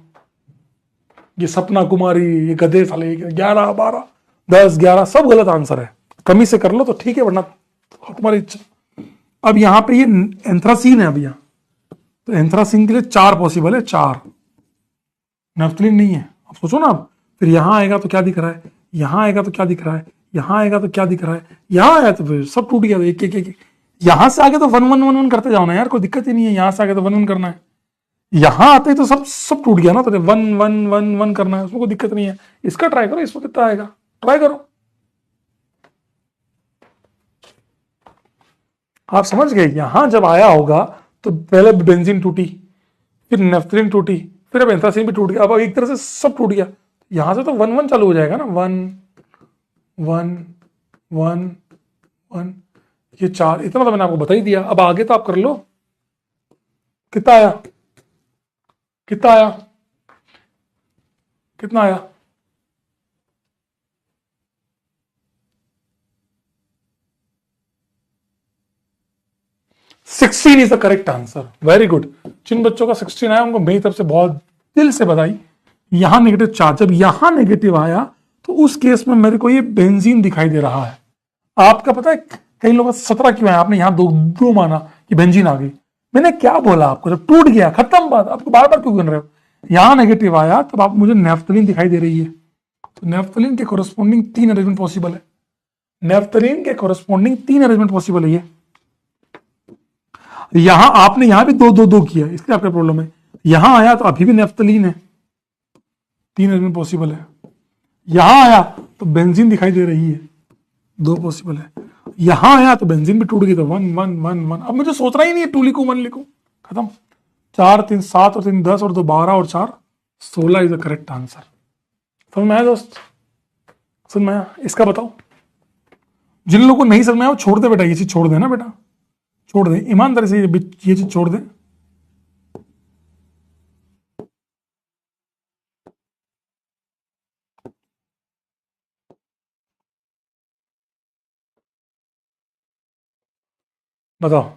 ये सपना कुमारी, ये गधे साले, 11 12 10 11 सब गलत आंसर है। कमी से कर लो तो ठीक है, वरना तुम्हारी इच्छा। अब यहाँ पे ये एंथ्रासीन है, अब यहाँ तो एंथ्रासीन के लिए 4 पॉसिबल है, 4। नेफ्थलीन नहीं है। अब सोचो ना, अब फिर यहां आएगा तो क्या दिख रहा है, यहां आएगा तो क्या दिख रहा है, यहां आएगा तो क्या दिख रहा है, यहां आया तो फिर सब टूट गया, एक एक एक। यहां से आगे तो वन वन वन वन करते जाओ ना यार, कोई दिक्कत ही नहीं है। यहां से आगे तो वन वन करना है, यहां आते ही तो सब सब टूट गया ना, तो वन वन वन वन करना है, उसमें कोई दिक्कत नहीं है। इसका ट्राई करो, इसमें कितना आएगा, ट्राई करो। आप समझ गए, यहां जब आया होगा तो पहले बेंजीन टूटी, फिर नेफ्थलीन टूटी, फिर अब एंथ्रासीन भी टूट गया, अब एक तरह से सब टूट गया। यहां से तो वन वन चालू हो जाएगा ना, वन वन वन वन, ये 4, इतना तो मैंने आपको बता ही दिया। अब आगे तो आप कर लो। कितना आया, कितना आया, कितना आया, sixteen is the correct answer. Very good. जिन बच्चों का 16 आया उनको मेरी तरफ से बहुत दिल से बधाई। यहां नेगेटिव चार्ज, जब यहां नेगेटिव आया तो उस केस में मेरे को ये बेंजीन दिखाई दे रहा है। आपका पता है कई लोगों का 17 क्यों आया, आपने यहां दो दो माना कि बेंजीन आ गई। मैंने क्या बोला आपको, जब टूट गया खत्म बात, आपको बार बार क्यों गिन रहे हो। यहां नेगेटिव आया तब आप मुझे नेफ्थलीन दिखाई दे रही है, तो नेफ्थलीन के कोरस्पॉन्डिंग 3 अरेंजमेंट पॉसिबल है। नेफ्थलीन के कोरस्पॉन्डिंग 3 अरेंजमेंट पॉसिबल है। ये यहां आपने यहां भी दो दो दो किया, इसलिए आपका प्रॉब्लम है। यहां आया तो अभी भी नेफ्थलीन है, 3 अरेंजमेंट पॉसिबल है। यहां आया तो बेंजीन दिखाई दे रही है, 2 पॉसिबल है। यहां आया तो बेंजीन भी टूट गई, तो 1 1 1 1। अब मुझे सोचना ही नहीं है, 2 लिखूं 1 लिखूं, खत्म। 4 3 7 और 3 10 और 2 12 और 4 16 इज द करेक्ट आंसर। समझ में आया दोस्त, समझ में आया। इसका बताओ, जिन लोगों को नहीं समझ में आया वो छोड़ दे बेटा, ये चीज छोड़ दे ना बेटा, छोड़ दे ईमानदारी से, ये चीज छोड़ दे। बताओ,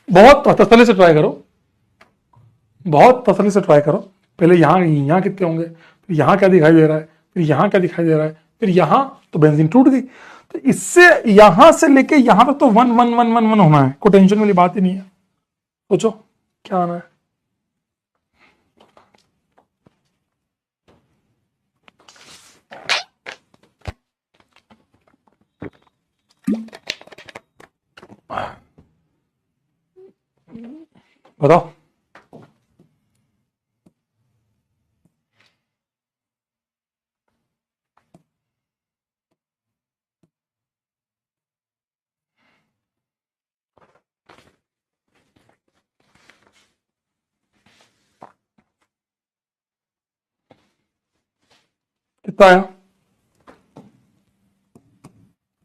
बहुत तसल्ली से ट्राई करो, बहुत तसल्ली से ट्राई करो। पहले यहां कितने होंगे, फिर यहां क्या दिखाई दे रहा है, फिर यहां क्या दिखाई दे रहा है, फिर यहां तो बेंजीन टूट गई। तो इससे यहां से लेके यहां तक तो 1 1 1 1 1 होना है, कोई टेंशन वाली बात ही नहीं है। सोचो क्या आना है। बताओ, कितना आया,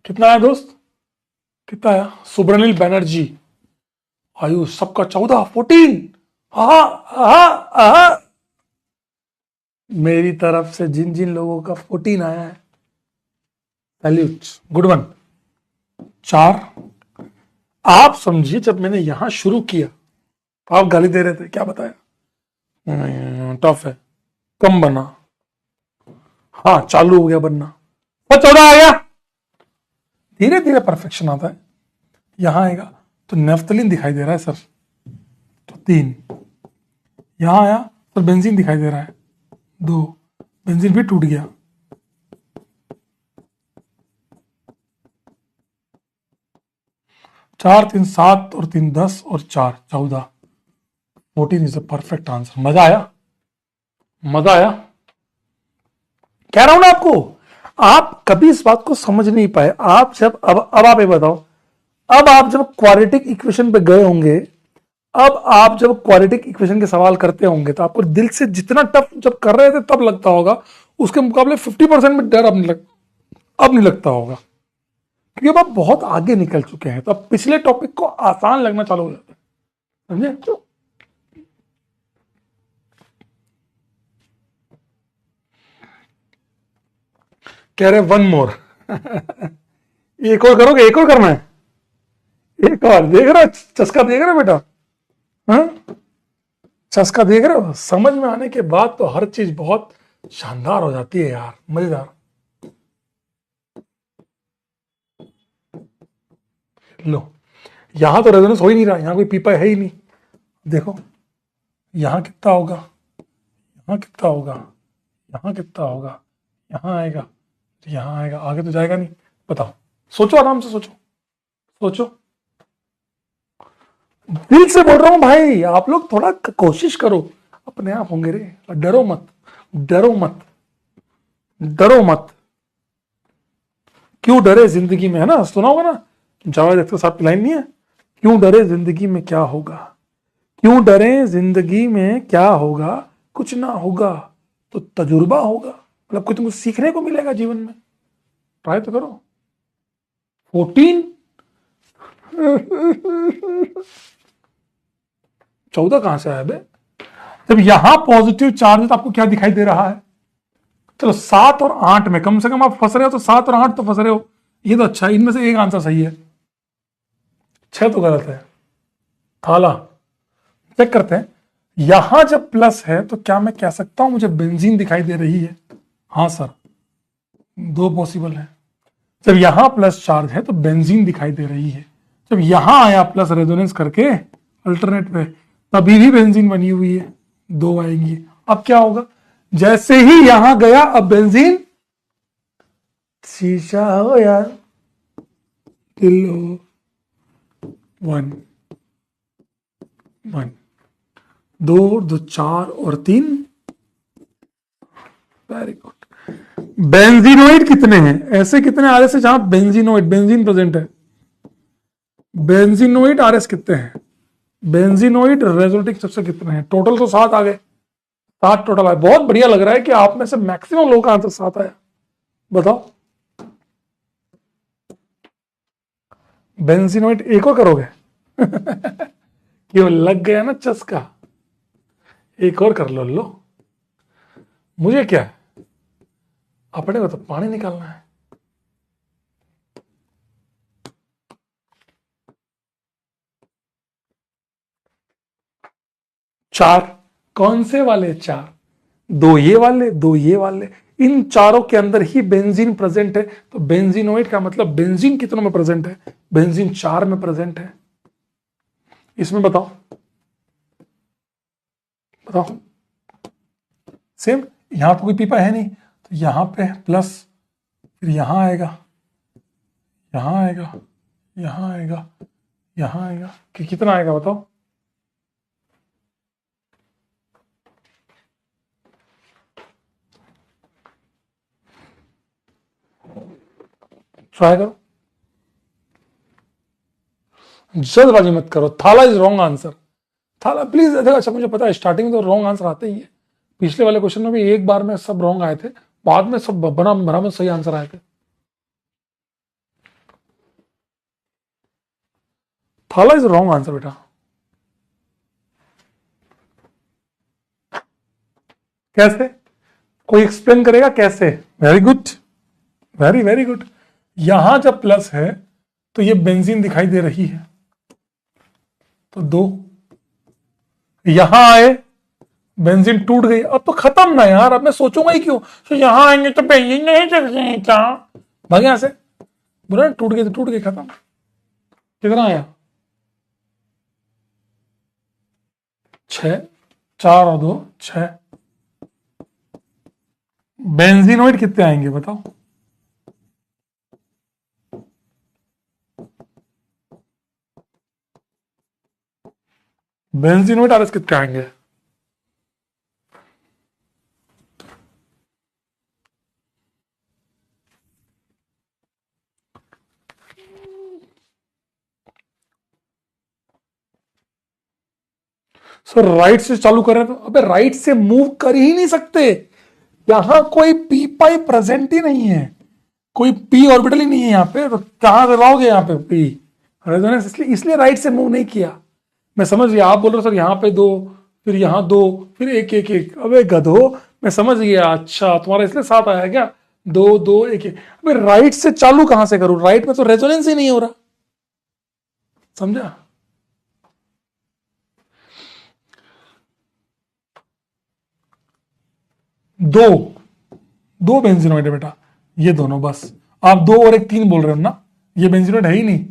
कितना आया दोस्त, कितना आया। सुब्रनील बैनर्जी, आयु सबका 14 14। हा हा हा, मेरी तरफ से जिन जिन लोगों का 14 आया है, सैल्यूट, गुड वन। 4। आप समझिए, जब मैंने यहां शुरू किया तो आप गाली दे रहे थे, क्या बताया, टफ है, कम बना, हाँ चालू हो गया बनना, वो 14 आ गया। धीरे धीरे परफेक्शन आता है। यहां आएगा तो नेफ्थलीन दिखाई दे रहा है सर, तो 3। यहां आया तो बेंजीन दिखाई दे रहा है, 2। बेंजीन भी टूट गया। 4 3 7 और 3 10 और 4 14। 14 इज द परफेक्ट आंसर। मजा आया, मजा आया। कह रहा हूं ना आपको, आप कभी इस बात को समझ नहीं पाए। आप जब अब आप ये बताओ, अब आप जब क्वाड्रेटिक इक्वेशन पे गए होंगे, अब आप जब क्वाड्रेटिक इक्वेशन के सवाल करते होंगे तो आपको दिल से जितना टफ जब कर रहे थे तब लगता होगा, उसके मुकाबले 50% में डर अब नहीं लगता होगा, क्योंकि अब आप बहुत आगे निकल चुके हैं। तो अब पिछले टॉपिक को आसान लगना चालू हो जाता है, समझे? तो कह रहे वन मोर। एक और करोगे? एक और करना है? एक और देख रहे हो? चस्का देख रहे हो बेटा? हाँ, चस्का देख रहे हो? समझ में आने के बाद तो हर चीज बहुत शानदार हो जाती है यार, मजेदार। लो, यहां तो रेजोनेंस हो ही नहीं रहा, यहां कोई पीपा है ही नहीं। देखो यहां कितना होगा, यहां कितना होगा, यहां कितना होगा, यहां आएगा, यहां आएगा, आगे तो जाएगा नहीं। बताओ, सोचो, आराम से सोचो, सोचो। दिल से बोल रहा हूं भाई, आप लोग थोड़ा कोशिश करो, अपने आप होंगे रे। डरो मत, डरो मत, डरो मत। क्यों डरे जिंदगी में, है ना, सुना होगा ना जावेद अख्तर साहब की लाइन, नहीं है? क्यों डरे जिंदगी में क्या होगा, क्यों डरे जिंदगी में क्या होगा, कुछ ना होगा तो तजुर्बा होगा। मतलब कुछ तुमको सीखने को मिलेगा जीवन में, ट्राई तो करो। 14, 14 कहां से आया बे? जब यहां पॉजिटिव चार्ज है तो आपको क्या दिखाई दे रहा है? चलो 7 और 8 में कम से कम आप फंस रहे हो, तो 7 और 8 तो फंस रहे हो, ये तो अच्छा है। इनमें से एक आंसर सही है, 6 तो गलत है। थाला चेक करते हैं। यहां जब प्लस है तो क्या मैं कह सकता हूं मुझे बेंजीन दिखाई दे रही है? हाँ सर, 2 पॉसिबल है। जब यहां प्लस चार्ज है तो बेंजीन दिखाई दे रही है। जब यहां आया प्लस रेजोनेंस करके अल्टरनेट पे, तभी भी बेंजीन बनी हुई है, 2 आएंगी। अब क्या होगा? जैसे ही यहां गया, अब बेंजीन शीशा हो यार, किलो 1 1 2 2 4 और 3। Very good. बेंजीनोइड कितने हैं? ऐसे कितने आर एस है जहां बेंजीनोइड, बेंजीन प्रेजेंट है? बेंजीनोइड आर एस कितने हैं? बेंजीनोइड रेजोनेटिंग सबसे कितने हैं? टोटल तो 7 आ गए, 7 टोटल आए। बहुत बढ़िया लग रहा है कि आप में से मैक्सिमम लोगों का आंसर 7 आया। बताओ, बेंजीनोइड एक और करोगे? क्यों, लग गया ना चस्का? एक और कर लो। मुझे क्या है, अपने को तो पानी निकालना है। 4, कौन से वाले 4? 2 ये वाले, 2 ये वाले, इन चारों के अंदर ही बेंजीन प्रेजेंट है। तो बेंजीनोइड का मतलब बेंजीन कितनों में प्रेजेंट है? बेंजीन 4 में प्रेजेंट है। इसमें बताओ, बताओ। सेम, यहां तो कोई पीपा है नहीं, तो यहां पे प्लस, फिर यहां आएगा, यहां आएगा, यहां आएगा, यहां आएगा, कि कितना आएगा बताओ? ट्राई करो, जल्दबाजी मत करो। थाला इज रॉन्ग आंसर। थाला प्लीज देखो। अच्छा, मुझे पता है स्टार्टिंग में तो रॉन्ग आंसर आते ही है, पिछले वाले क्वेश्चन में भी एक बार में सब रॉन्ग आए थे, बाद में सब बराबर सही आंसर आए थे। थाला इज रॉन्ग आंसर बेटा। कैसे? कोई एक्सप्लेन करेगा कैसे? Very good, very very good. यहां जब प्लस है तो ये बेंजीन दिखाई दे रही है, तो 2 यहां आए, बेंजीन टूट गई, अब तो खत्म ना यार, अब मैं सोचूंगा ही क्यों? तो यहां आएंगे तो बेंजीन नहीं सकते क्या? भाग यहां से। बुरा, टूट गई तो टूट गई, खत्म। कितना आया? 6, 4 और 2 6। बेंजीनोइड कितने आएंगे बताओ? बेंजीनोइड आरएस कितने आएंगे? सर राइट से चालू कर रहे हैं तो अबे राइट से मूव कर ही नहीं सकते, यहां कोई पी पाई प्रेजेंट ही नहीं है, कोई पी ऑर्बिटल ही नहीं है यहाँ पे, तो कहां से लाओगे यहाँ पे पी रेजोनेंस? इसलिए इसलिए राइट से मूव नहीं किया। मैं समझ गया, आप बोल रहे हो सर यहाँ पे दो, फिर यहाँ दो, फिर एक एक एक, अबे गधो मैं समझ गया, अच्छा तुम्हारा इसलिए साथ आया क्या, दो दो एक एक। अबे राइट से चालू कहां से करूं, राइट में तो रेजोनेंस ही नहीं हो रहा, समझा? दो दो बेंजीनोइड है बेटा, ये दोनों बस। आप दो और एक तीन बोल रहे हो ना, ये बेंजीनोइड है ही नहीं,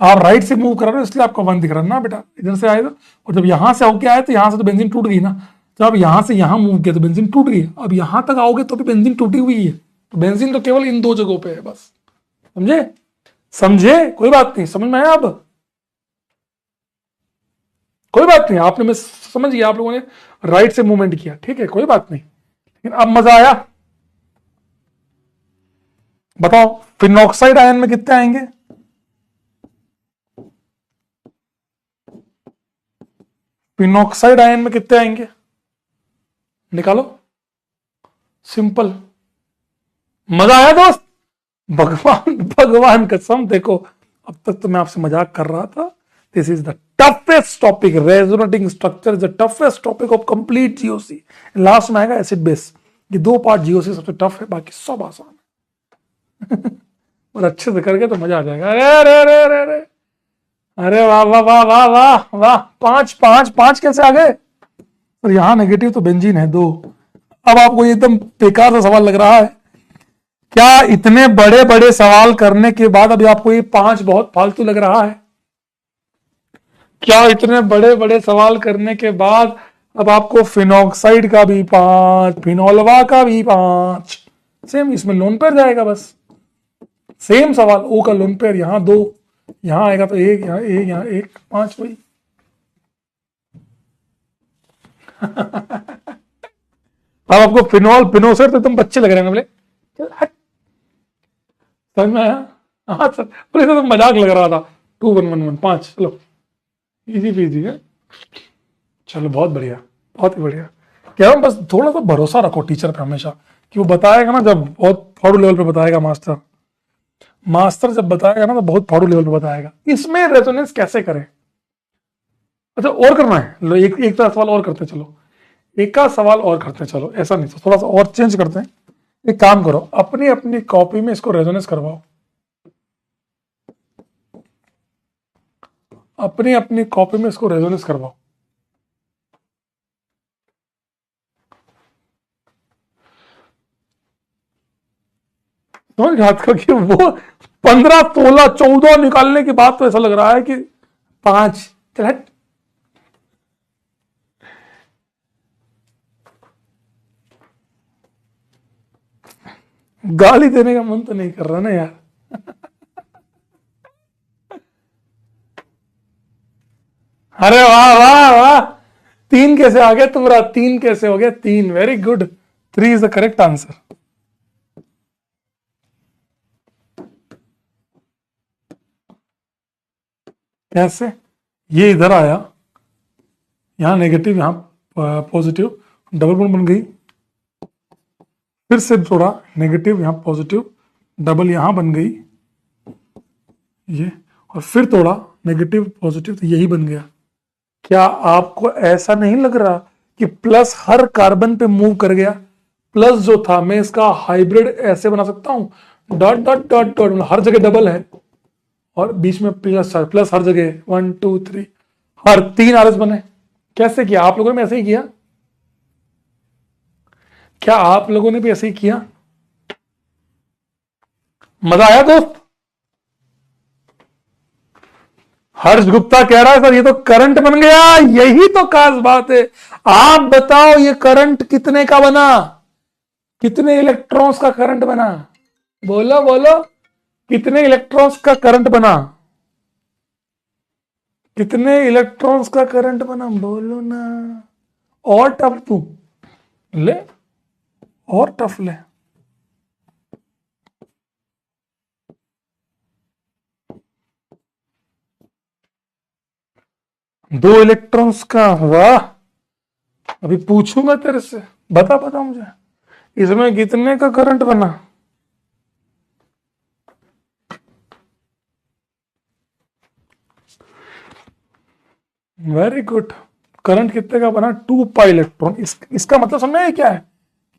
आप राइट से मूव कर रहे हो इसलिए आपका वन दिख रहा है ना बेटा, इधर से आए तो। और जब यहां से होके आए तो यहां से तो बेंजीन टूट गई ना, जब आप यहां से यहां मूव किया तो बेंजीन टूट गई, अब यहां तक आओगे तो भी बेंजीन टूटी हुई है, तो बेंजीन तो केवल इन दो जगहों पे है बस, समझे? समझे? कोई बात नहीं, समझ में आया अब? कोई बात नहीं, आपने, मैं समझ गया आप लोगों ने राइट से मूवमेंट किया, ठीक है, कोई बात नहीं, लेकिन अब मजा आया? बताओ फिनॉक्साइड आयन में कितने आएंगे? फिनॉक्साइड आयन में कितने आएंगे, निकालो, सिंपल। मजा आया दोस्त? भगवान भगवान कसम, देखो अब तक तो मैं आपसे मजाक कर रहा था, this is the toughest topic, resonating structure is the toughest topic of complete GOC. Last में आएगा एसिड बेस, ये दो पार्ट जीओसी सबसे टफ है, बाकी सब आसान है। और अच्छे से करके तो मजा आ जाएगा। अरे अरे अरे अरे अरे अरे वाह वाह वाह वाह वाह वाह, पांच पांच पांच कैसे आ गए? और यहां नेगेटिव तो बेंजीन है दो। अब आपको एकदम बेकार सा सवाल लग रहा है क्या? इतने बड़े बड़े सवाल करने के बाद अभी आपको ये पांच बहुत फालतू लग रहा है क्या? इतने बड़े बड़े सवाल करने के बाद अब आपको फिनॉक्साइड का भी पांच, फिनोलवा का भी पांच, सेम इसमें लोन पेयर जाएगा बस, सेम सवाल, ओ का लोन पेयर, यहां दो, यहां आएगा तो एक, यहां एक, पांच, वही। अब आपको फिनॉल फिनोसर तो एकदम बच्चे लग रहे हैं, बोले चल हट, समझ में आया? हाँ सर, बोले तो मजाक लग रहा था। 2111 पांच, चलो इजी पीजी है, चलो बहुत बढ़िया, बहुत ही बढ़िया। कह रहा हूँ बस थोड़ा सा भरोसा रखो टीचर पे हमेशा, कि वो बताएगा ना जब बहुत फाड़ू लेवल पे बताएगा, मास्टर मास्टर जब बताएगा ना तो बहुत फाड़ू लेवल पे बताएगा, इसमें रेजोनेंस कैसे करें। अच्छा और करना है, लो एक एक सवाल और करते चलो, एक का सवाल और करते चलो, ऐसा नहीं तो थोड़ा सा और चेंज करते हैं। एक काम करो, अपनी अपनी कॉपी में इसको रेजोनेंस करवाओ, अपनी अपनी कॉपी में इसको रेजोनेंस करवाओ। समझ हाथ का कि वो 15 16 14 निकालने के बाद तो ऐसा लग रहा है कि पांच, चल हट। गाली देने का मन तो नहीं कर रहा ना यार। अरे वाह वाह वाह, तीन कैसे आ गया तुम्हारा, तीन कैसे हो गया, तीन, very good, 3 is the correct answer. कैसे? ये इधर आया, यहां नेगेटिव यहां पॉजिटिव, डबल बॉन्ड बन गई, फिर से थोड़ा नेगेटिव यहां पॉजिटिव, डबल यहां बन गई ये, और फिर थोड़ा नेगेटिव पॉजिटिव, तो यही बन गया। क्या आपको ऐसा नहीं लग रहा कि प्लस हर कार्बन पे मूव कर गया? प्लस जो था मैं इसका हाइब्रिड ऐसे बना सकता हूं, डॉट डॉट डॉट डॉट, हर जगह डबल है और बीच में प्लस, प्लस हर जगह 1 2 3, हर 3 आरएस बने। कैसे किया आप लोगों ने? ऐसे ही किया क्या? आप लोगों ने भी ऐसे ही किया? मजा आया दोस्त? हर्ष गुप्ता कह रहा है सर ये तो करंट बन गया, यही तो खास बात है। आप बताओ ये करंट कितने का बना, कितने इलेक्ट्रॉन्स का करंट बना? बोलो बोलो, कितने इलेक्ट्रॉन्स का करंट बना? कितने इलेक्ट्रॉन्स का करंट बना, बोलो ना। और टफ तू ले, और टफ ले। दो इलेक्ट्रॉन्स का, वाह। अभी पूछूंगा तेरे से, बता बता मुझे इसमें कितने का करंट बना। Very good. करंट कितने का बना, 2 पाई इलेक्ट्रॉन। इसका मतलब समझना है क्या है,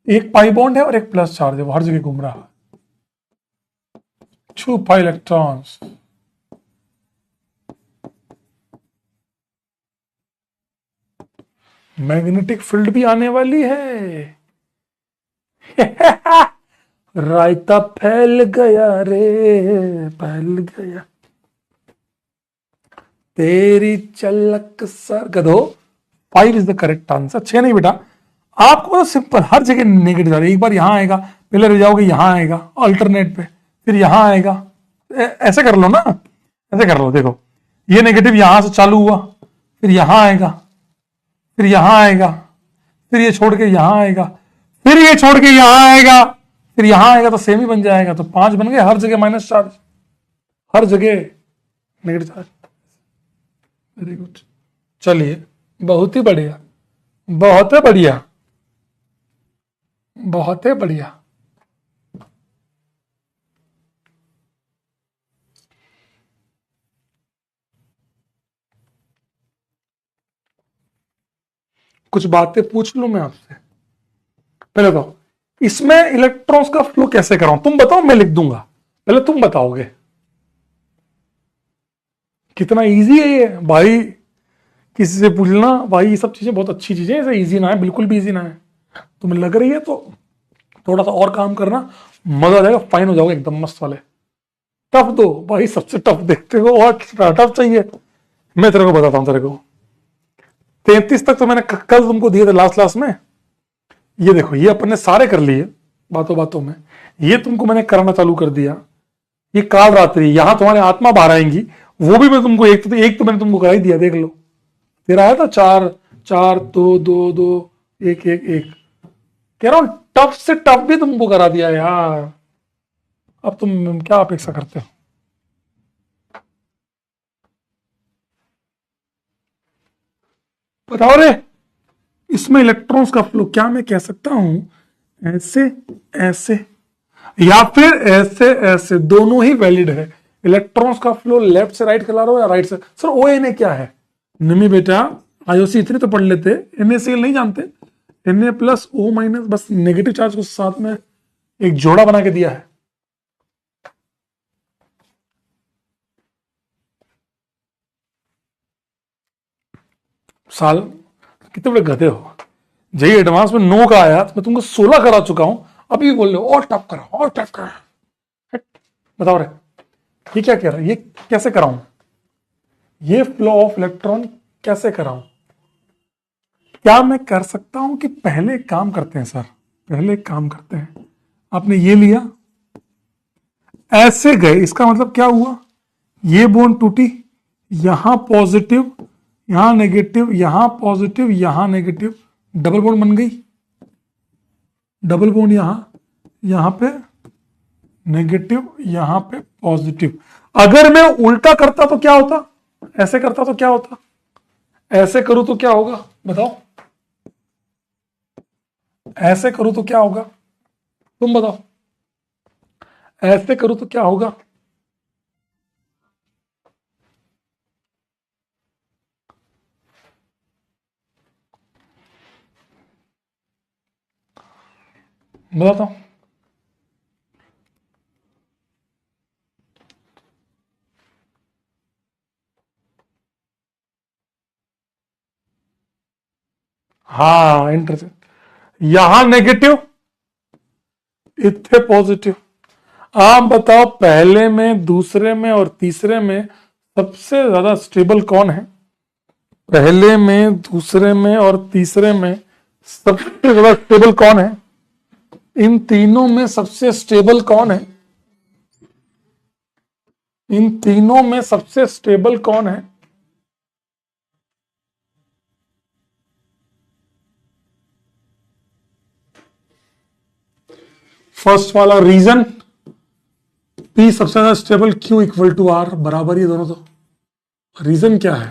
एक पाई बॉन्ड है और एक प्लस चार्ज है, वो हर जगह घूम रहा है। 2 पाई इलेक्ट्रॉन्स। मैग्नेटिक फील्ड भी आने वाली है। रायता फैल गया रे, फैल गया तेरी चलक सर। गधो, 5 इज द करेक्ट आंसर। 6 नहीं बेटा, आपको तो सिंपल, हर जगह नेगेटिव जा रहा है। एक बार यहां आएगा, पहले रह जाओगे यहां आएगा अल्टरनेट पे, फिर यहां आएगा। ऐसे कर लो ना, ऐसे कर लो। देखो ये नेगेटिव यहां से चालू हुआ, फिर यहां आएगा, फिर यहां आएगा, फिर ये छोड़ के यहां आएगा, फिर ये छोड़ के यहां आएगा, फिर यहां आएगा, तो सेम ही बन जाएगा। तो 5 बन गए, हर जगह माइनस चार्ज, हर जगह नेगेटिव चार्ज। Very good. चलिए, बहुत ही बढ़िया, बहुत ही बढ़िया, बहुत ही बढ़िया। कुछ बातें पूछ लूं मैं आपसे। पहले बताओ, इसमें इलेक्ट्रॉन्स का फ्लो कैसे कराऊं, तुम बताओ, मैं लिख दूंगा, पहले तुम बताओगे। कितना इजी है ये भाई, किसी से पूछना भाई। ये सब चीजें बहुत अच्छी चीजें, ऐसे इजी ना है, बिल्कुल भी इजी ना है। तुम्हें लग रही है तो थोड़ा सा और काम करना, मजा आ जाएगा, फाइन हो जाओगे एकदम मस्त वाले। टफ दो भाई, सबसे टफ देखते हो, और टफ चाहिए। मैं तेरे को बताता हूं, तेरे को 33 तक तो मैंने कल तुमको दिए थे लास्ट क्लास में। ये देखो, ये अपन ने सारे कर लिए बातों बातों में। ये तुमको मैंने करना चालू कर दिया। ये काल रात्रि, यहां तुम्हारे आत्मा बाहर आएंगी, वो भी मैं तुमको एक तो मैंने तुमको करा ही दिया, देख लो। तेरा आया था 4 4 2 2 2 1 1 1। कह रहा हूं टफ से टफ भी तुमको करा दिया यार। अब तुम क्या अपेक्षा करते हो। बताओ रे, इसमें इलेक्ट्रॉन्स का फ्लो क्या मैं कह सकता हूं, ऐसे ऐसे, या फिर ऐसे ऐसे, दोनों ही वैलिड है। इलेक्ट्रॉन्स का फ्लो लेफ्ट से राइट करा रहा हो या राइट से। सर ओ एन ए क्या है, निमी बेटा, आईओसी इतनी तो पढ़ लेते, NaCl नहीं जानते। Na प्लस ओ माइनस, बस नेगेटिव चार्ज को साथ में एक जोड़ा बना के दिया है। साल कितने बड़े गधे हो। जही एडवांस में 9 का आया तो मैं तुमको 16 करा चुका हूं, अभी बोल रहे हो और टफ करा, और टफ करा। बताओ रे, ये क्या कह रहा है, ये कैसे कराऊं, ये फ्लो ऑफ इलेक्ट्रॉन कैसे कराऊं। क्या मैं कर सकता हूं कि पहले एक काम करते हैं सर, पहले एक काम करते हैं। आपने ये लिया, ऐसे गए, इसका मतलब क्या हुआ, ये बॉन्ड टूटी, यहां पॉजिटिव, यहां नेगेटिव, यहां पॉजिटिव, यहां नेगेटिव, डबल बॉन्ड बन गई। डबल बॉन्ड यहां पे नेगेटिव, यहां पे पॉजिटिव। अगर मैं उल्टा करता तो क्या होता, ऐसे करता तो क्या होता, ऐसे करूं तो क्या होगा बताओ, ऐसे करूं तो क्या होगा, तुम बताओ, ऐसे करूं तो क्या होगा। बताता हूं। हाँ, इंटरसेक्ट, यहां नेगेटिव, इतने पॉजिटिव। आप बताओ, पहले में, दूसरे में और तीसरे में सबसे ज्यादा स्टेबल कौन है। पहले में, दूसरे में और तीसरे में सबसे ज्यादा स्टेबल कौन है। इन तीनों में सबसे स्टेबल कौन है, इन तीनों में सबसे स्टेबल कौन है। फर्स्ट वाला रीजन, पी सबसे ज्यादा stable, Q equal to R, बराबर ही दोनों। तो रीजन क्या है?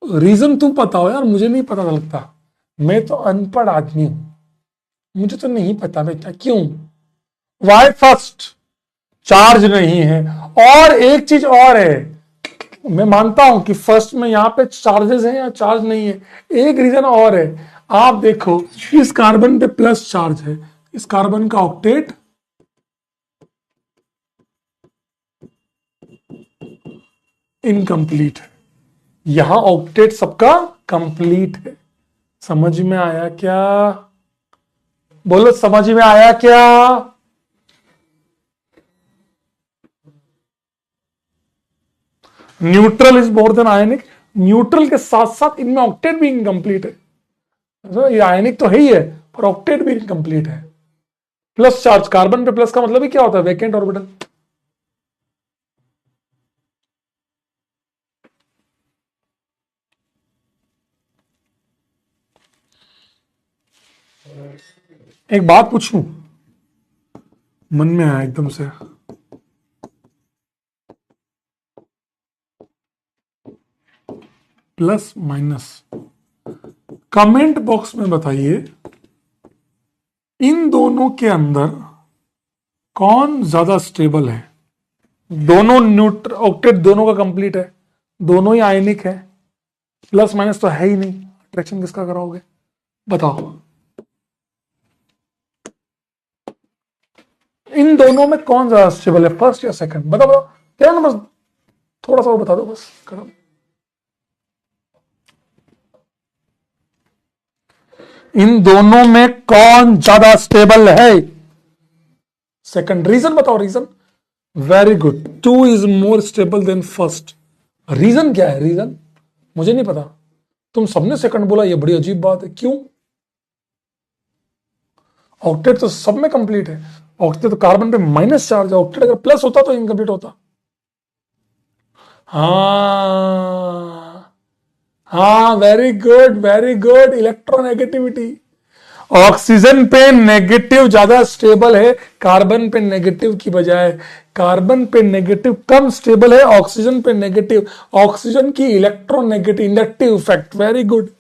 रीजन तुम पता हो यार, मुझे नहीं पता लगता, मैं तो अनपढ़ आदमी हूं, मुझे तो नहीं पता बेटा। क्यों? Y first? चार्ज नहीं है। और एक चीज और है, मैं मानता हूं कि फर्स्ट में यहां पे चार्जेस हैं या चार्ज नहीं है, एक रीजन और है। आप देखो, इस कार्बन पे प्लस चार्ज है, इस कार्बन का ऑक्टेट इनकम्प्लीट है, यहां ऑक्टेट सबका कंप्लीट है। समझ में आया क्या? बोलो, समझ में आया क्या? Neutral is more than ionic, neutral के साथ साथ इनमें ऑक्टेट भी इनकम्प्लीट है। ये आयनिक तो है ही है, पर ऑक्टेट भी इनकम्प्लीट है। प्लस चार्ज, कार्बन पे प्लस का मतलब ही क्या होता है? Vacant orbital. एक बात पूछूं, मन में आया एकदम से, प्लस माइनस, कमेंट बॉक्स में बताइए इन दोनों के अंदर कौन ज्यादा स्टेबल है। दोनों न्यूट्रल ऑक्टेट दोनों का कंप्लीट है, दोनों ही आयनिक है, प्लस माइनस तो है ही नहीं, अट्रैक्शन किसका कराओगे? बताओ, इन दोनों में कौन ज्यादा स्टेबल है, फर्स्ट या सेकंड? बताओ बताओ, क्या ना, बस थोड़ा सा और बता दो, बस करो। इन दोनों में कौन ज्यादा स्टेबल है? सेकंड। रीजन बताओ, reason. Very good, two is more stable than first. Reason क्या है? रीजन मुझे नहीं पता, तुम सबने सेकंड बोला, ये बड़ी अजीब बात है। क्यों? ऑक्टेट तो सब में कंप्लीट है, ऑक्टेट तो कार्बन पे माइनस चार्ज है, ऑक्टेट अगर प्लस होता तो इनकम्प्लीट होता। हाँ हाँ, very good very good, electronegativity. Oxygen पे नेगेटिव ज्यादा स्टेबल है कार्बन पे नेगेटिव की बजाय, कार्बन पे नेगेटिव कम स्टेबल है ऑक्सीजन पे नेगेटिव। ऑक्सीजन की electronegative inductive effect, very good,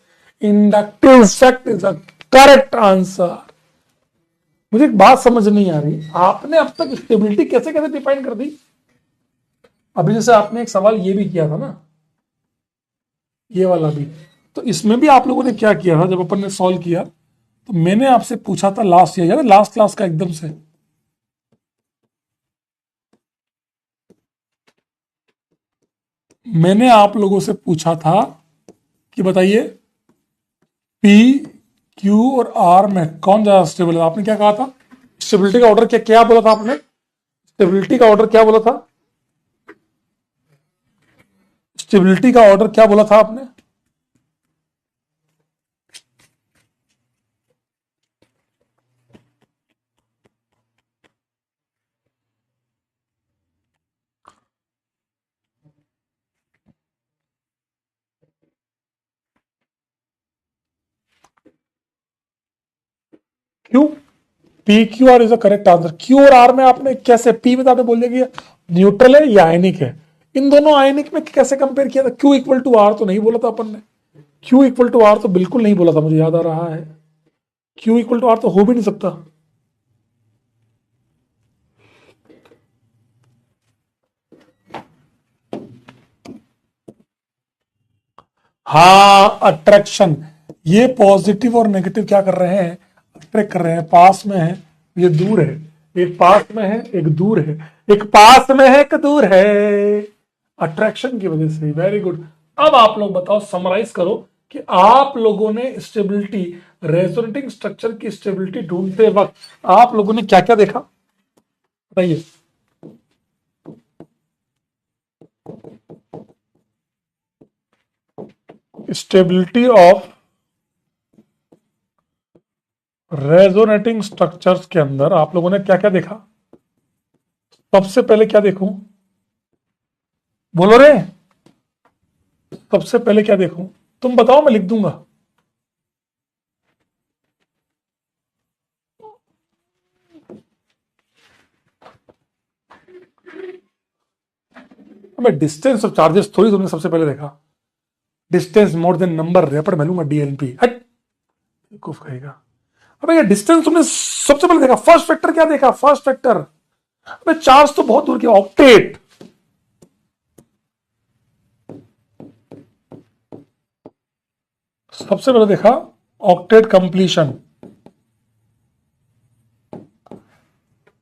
inductive effect is a correct answer. मुझे एक बात समझ नहीं आ रही, आपने अब तक स्टेबिलिटी कैसे कैसे डिफाइन कर दी? अभी जैसे आपने एक सवाल ये भी किया था ना, ये वाला भी, तो इसमें भी आप लोगों ने क्या किया था जब अपन ने सॉल्व किया? तो मैंने आपसे पूछा था लास्ट ईयर, याद है, लास्ट क्लास का एकदम से, मैंने आप लोगों से पूछा था कि बताइए पी क्यू और आर में कौन ज्यादा स्टेबल है। आपने क्या कहा था? स्टेबिलिटी का ऑर्डर क्या क्या बोला था आपने? स्टेबिलिटी का ऑर्डर क्या बोला था? स्टेबिलिटी का ऑर्डर क्या बोला था आपने? Q, P Q R is the correct answer. Q और आर में आपने कैसे, पी में तो आपने बोल दिया कि न्यूट्रल है या आयनिक है, इन दोनों आयनिक में कैसे कंपेयर किया था? क्यू इक्वल टू आर तो नहीं बोला था अपन ने, क्यू इक्वल टू आर तो बिल्कुल नहीं बोला था, मुझे याद आ रहा है, क्यू इक्वल टू आर तो हो भी नहीं सकता। हाँ, अट्रैक्शन, ये पॉजिटिव और नेगेटिव क्या कर रहे हैं? अट्रैक्ट कर रहे हैं, पास में है, ये दूर है, एक पास में है एक दूर है, एक पास में है एक दूर है, अट्रैक्शन की वजह से। Very good. अब आप लोग बताओ, समराइज करो कि आप लोगों ने स्टेबिलिटी, रेजोनेटिंग स्ट्रक्चर की स्टेबिलिटी ढूंढते वक्त आप लोगों ने क्या क्या देखा, बताइए। स्टेबिलिटी ऑफ रेजोनेटिंग स्ट्रक्चर्स के अंदर आप लोगों ने क्या क्या देखा? सबसे पहले क्या देखूं? बोलो रे, सबसे पहले क्या देखूं? तुम बताओ, मैं लिख दूंगा। हमें डिस्टेंस ऑफ चार्जेस थोड़ी तुमने सबसे पहले देखा, distance more than number wrapper मैं लूंगा डीएनपी, हट बेवकूफ कहेगा। अबे ये डिस्टेंस तुमने सबसे पहले देखा, फर्स्ट फैक्टर क्या देखा, फर्स्ट फैक्टर, अबे चार्ज तो बहुत दूर की, ऑक्टेट, सबसे पहले देखा ऑक्टेट कंप्लीशन,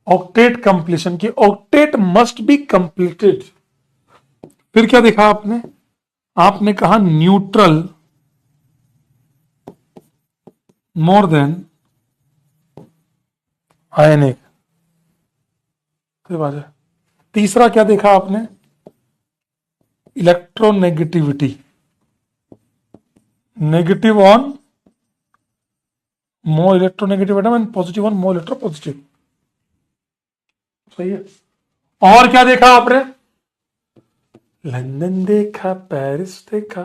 ऑक्टेट कंप्लीशन की ऑक्टेट मस्ट बी कंप्लीटेड। फिर क्या देखा आपने, आपने कहा न्यूट्रल मोर देन आयनिक, बात है। तीसरा क्या देखा आपने, electronegativity, negative on more electronegative atom and positive on more electro positive, सही है। और क्या देखा आपने, लंदन देखा, पेरिस देखा,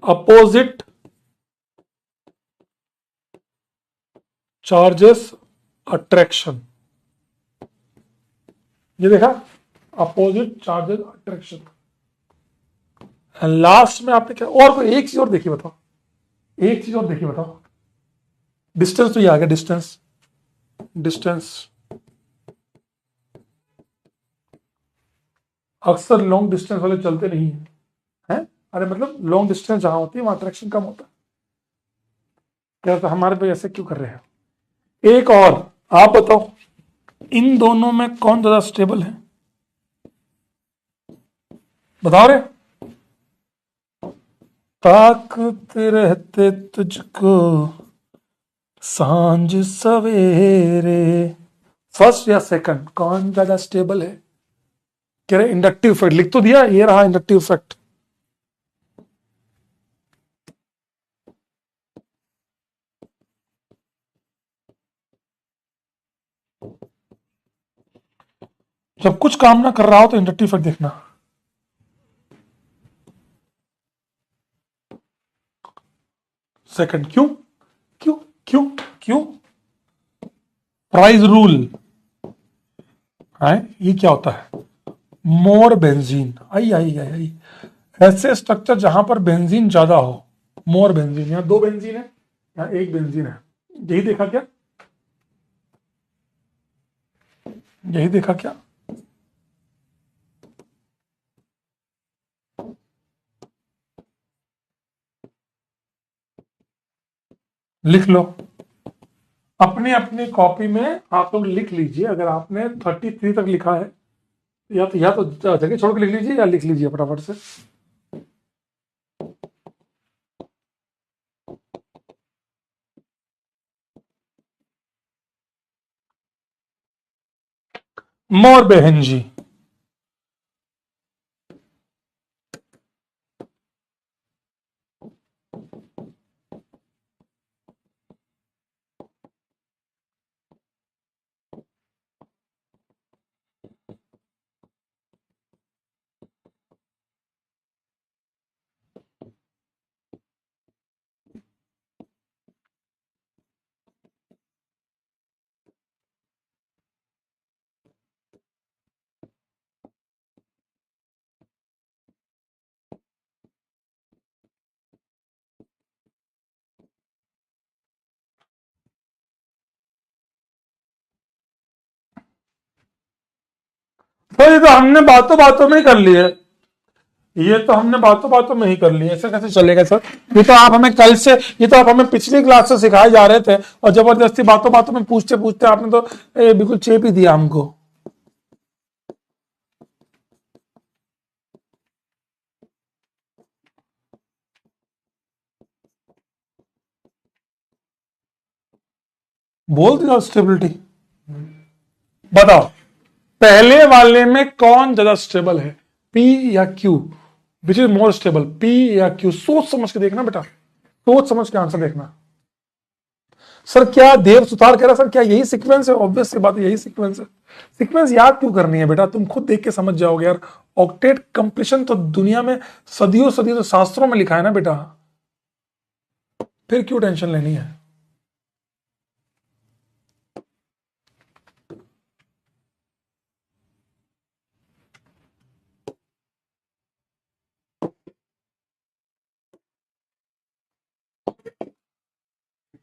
अपोजिट चार्जेस अट्रैक्शन, ये देखा अपोजिट चार्जेस अट्रैक्शन। लास्ट में आपने क्या, और कोई एक चीज और देखी बताओ, एक चीज और देखी बताओ, डिस्टेंस तो ये आ गया, डिस्टेंस, डिस्टेंस अक्सर लॉन्ग डिस्टेंस वाले चलते नहीं है, हैं? अरे मतलब लॉन्ग डिस्टेंस जहां होती है वहां अट्रैक्शन कम होता है, क्या तो हमारे पे ऐसे क्यों कर रहे हैं। एक और आप बताओ, इन दोनों में कौन ज्यादा स्टेबल है, बताओ रे। ताकते रहते तुझको सांझ सवेरे, फर्स्ट या सेकंड कौन ज्यादा स्टेबल है, कह रहे इंडक्टिव इफेक्ट, लिख तो दिया, ये रहा इंडक्टिव इफेक्ट। जब कुछ काम ना कर रहा हो तो इंडक्टिव इफेक्ट देखना। सेकंड, क्यों क्यों क्यों क्यों, प्राइस रूल है, ये क्या होता है, मोर बेंजीन, आई आई आई आई, ऐसे स्ट्रक्चर जहां पर बेंजीन ज्यादा हो, मोर बेंजीन, यहां दो बेंजीन है, यहां एक बेंजीन है, यही देखा क्या, यही देखा क्या, लिख लो अपनी अपनी कॉपी में, आप लोग लिख लीजिए, अगर आपने 33 तक लिखा है या तो जगह छोड़ के लिख लीजिए या लिख लीजिए फटाफट से। मोर बहन जी, तो ये तो हमने बातों बातों में ही कर लिए, ये तो हमने बातों बातों में ही कर लिया, ऐसे कैसे चलेगा सर, ये तो आप हमें कल से, ये तो आप हमें पिछली क्लास से सिखाए जा रहे थे और जबरदस्ती बातों बातों में पूछते पूछते आपने तो बिल्कुल चेप ही दिया हमको। बोल दिया स्टेबिलिटी, बताओ पहले वाले में कौन ज्यादा स्टेबल है, पी या Q, which is more stable, P या क्यू, सोच समझ के देखना बेटा, सोच समझ के आंसर देखना। सर क्या देव सुतार कह रहा, सर क्या यही सीक्वेंस है, ऑब्वियस सी बात है यही सीक्वेंस है, सीक्वेंस याद क्यों करनी है बेटा, तुम खुद देख के समझ जाओगे यार, ऑक्टेट कंप्लीशन तो दुनिया में सदियों सदियों तो शास्त्रों में लिखा है ना बेटा, फिर क्यों टेंशन लेनी है।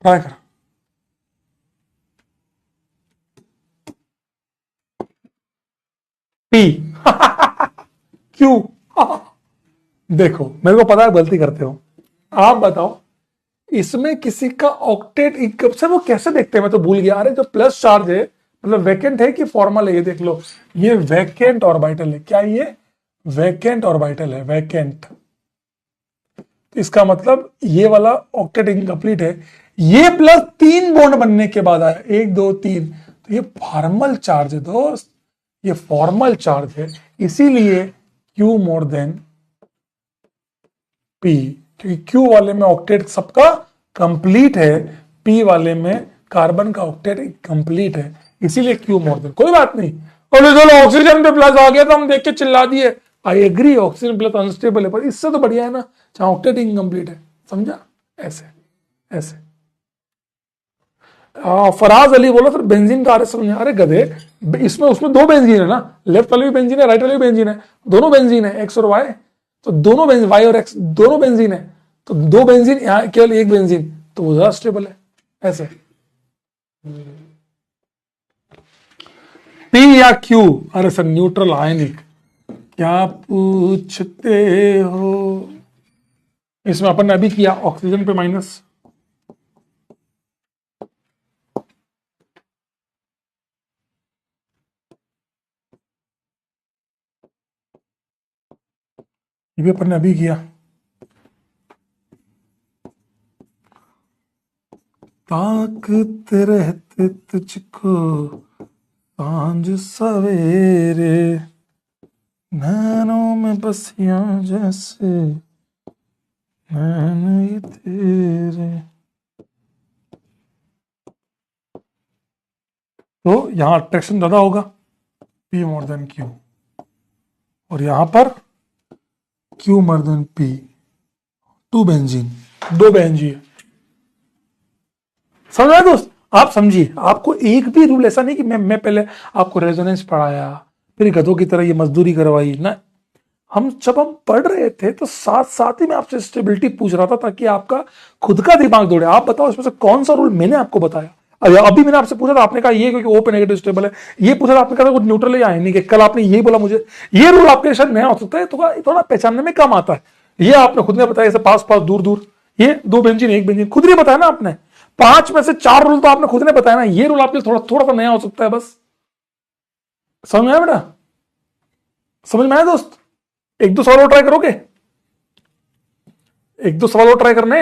ट्राई कर। पी क्यू देखो मेरे को पता है गलती करते हो, आप बताओ इसमें किसी का ऑक्टेट कब से वो कैसे देखते हैं, मैं तो भूल गया। अरे जो प्लस चार्ज है मतलब वैकेंट है कि फॉर्मल है, ये देख लो, ये वैकेंट ऑर्बिटल है। क्या ये वैकेंट ऑर्बिटल है? वैकेंट, इसका मतलब ये वाला ऑक्टेट इनकम्प्लीट है। ये प्लस 3 बॉन्ड बनने के बाद आया 1 2 3, तो ये फॉर्मल चार्ज है दोस्त, ये फॉर्मल चार्ज है, इसीलिए Q मोर देन P, क्योंकि Q वाले में ऑक्टेट सबका कंप्लीट है, P वाले में कार्बन का ऑक्टेट कंप्लीट है, इसीलिए Q मोर देन। कोई बात नहीं, और चलो ऑक्सीजन पे प्लस आ गया तो हम देख के चिल्ला दिए, I agree oxygen plus unstable है, पर इससे तो बढ़िया है ना जहां ऑक्टेट इनकम्प्लीट है। समझा? ऐसे ऐसे। फराज अली बोला सर बेंजीन का आर समझ। अरे गधे, इसमें उसमें 2 बेंजीन है ना, लेफ्ट वाले भी बेंजीन है, राइट वाले भी बेंजीन है, दोनों बेंजीन है, एक्स और वाई, तो दोनों बेंजीन, वाई और एक्स दोनों बेंजीन है, तो 2 बेंजीन, यहाँ केवल 1 बेंजीन, तो वो ज्यादा स्टेबल है। ऐसे पी या क्यू? अरे सर न्यूट्रल आयनिक, क्या पूछते हो। इसमें अपन ने अभी किया ऑक्सीजन पे माइनस, ये भी अपन ने अभी किया। ताकते रहते तुझको सांझ सवेरे, नैनों में बसिया जैसे नैन ये तेरे। तो यहां अट्रैक्शन ज्यादा होगा, P मोर देन Q, और यहां पर Q more than P, 2 benzene, 2 benzene. समझ आया दोस्त? आप समझिए, आपको एक भी रूल ऐसा नहीं कि मैं पहले आपको रेजोनेंस पढ़ाया फिर गधों की तरह ये मजदूरी करवाई ना। जब हम पढ़ रहे थे तो साथ साथ ही मैं आपसे स्टेबिलिटी पूछ रहा था ताकि आपका खुद का दिमाग दौड़े। आप बताओ इसमें से कौन सा रूल मैंने आपको बताया? अभी मैंने आपसे पूछा था, आपने कहा ये क्योंकि ओपन नेगेटिव स्टेबल है, ये पूछा था आपने कहा वो न्यूट्रल है या आयनिक है, कल आपने ये बोला मुझे। ये रूल आपके शायद नया हो सकता है, थोड़ा पहचानने में कम आता है। ये आपने खुद ने बताया, जैसे पास पास दूर दूर, ये 2 बेंजीन 1 बेंजीन, खुद नहीं बताया ना आपने। 5 में से 4 रूल तो आपने खुद ने बताया ना, ये रूल आपके थोड़ा थोड़ा सा नया हो सकता है बस। समझ में आया बेटा? समझ में आया दोस्त? 1 2 सवाल और ट्राई करोगे? 1 2 सवाल और ट्राई करने,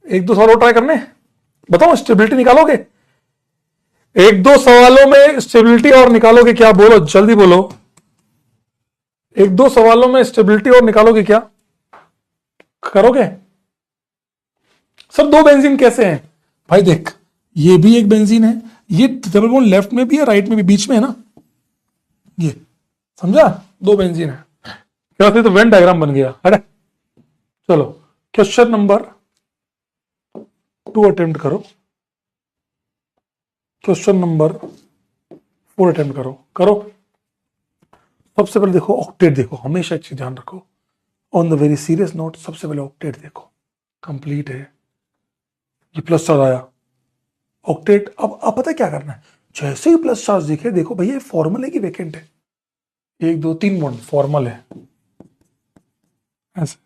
1 2 सवाल और ट्राई करने, बताओ स्टेबिलिटी निकालोगे? 1 2 सवालों में स्टेबिलिटी और निकालोगे क्या? बोलो जल्दी बोलो, 1 2 सवालों में स्टेबिलिटी और निकालोगे क्या? करोगे? सर 2 बेंजीन कैसे हैं? भाई देख, ये भी एक बेंजीन है, ये डबल बॉन्ड लेफ्ट में भी है राइट में भी, बीच में है ना ये, समझा? 2 बेंजीन है, क्या तो वेन डायग्राम बन गया। अरे चलो क्वेश्चन नंबर 2 अटेम्प्ट करो, क्वेश्चन नंबर 4 अटेम्प्ट करो। सबसे पहले देखो ऑक्टेट, देखो हमेशा एक चीज ध्यान रखो, on the very serious note, सबसे पहले ऑक्टेट देखो, कंप्लीट है, ये प्लस चार्ज आया, ऑक्टेट। अब पता है क्या करना है, जैसे ही प्लस चार्ज दिखे देखो भैया फॉर्मल है कि वैकेंट है, 1 2 3 बॉन्ड फॉर्मल है, ऐसे।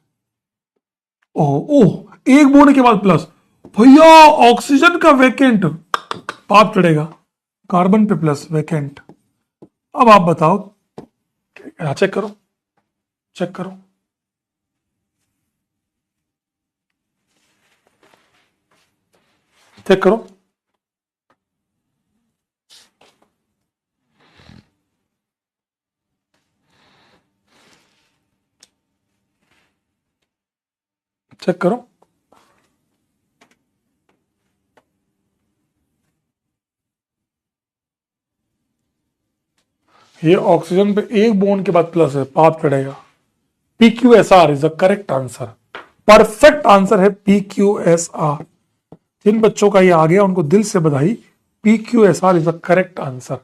ओह 1 बॉन्ड के बाद प्लस, भैया ऑक्सीजन का वैकेंट, पाप चढ़ेगा, कार्बन पे प्लस वैकेंट। अब आप बताओ, चेक करो, चेक करो, चेक करो, चेक करो। ये ऑक्सीजन पे 1 बॉन्ड के बाद प्लस है, पाप चढ़ेगा। PQSR is the correct answer, perfect answer है PQSR। जिन बच्चों का ये आ गया उनको दिल से बधाई, PQSR is the correct answer,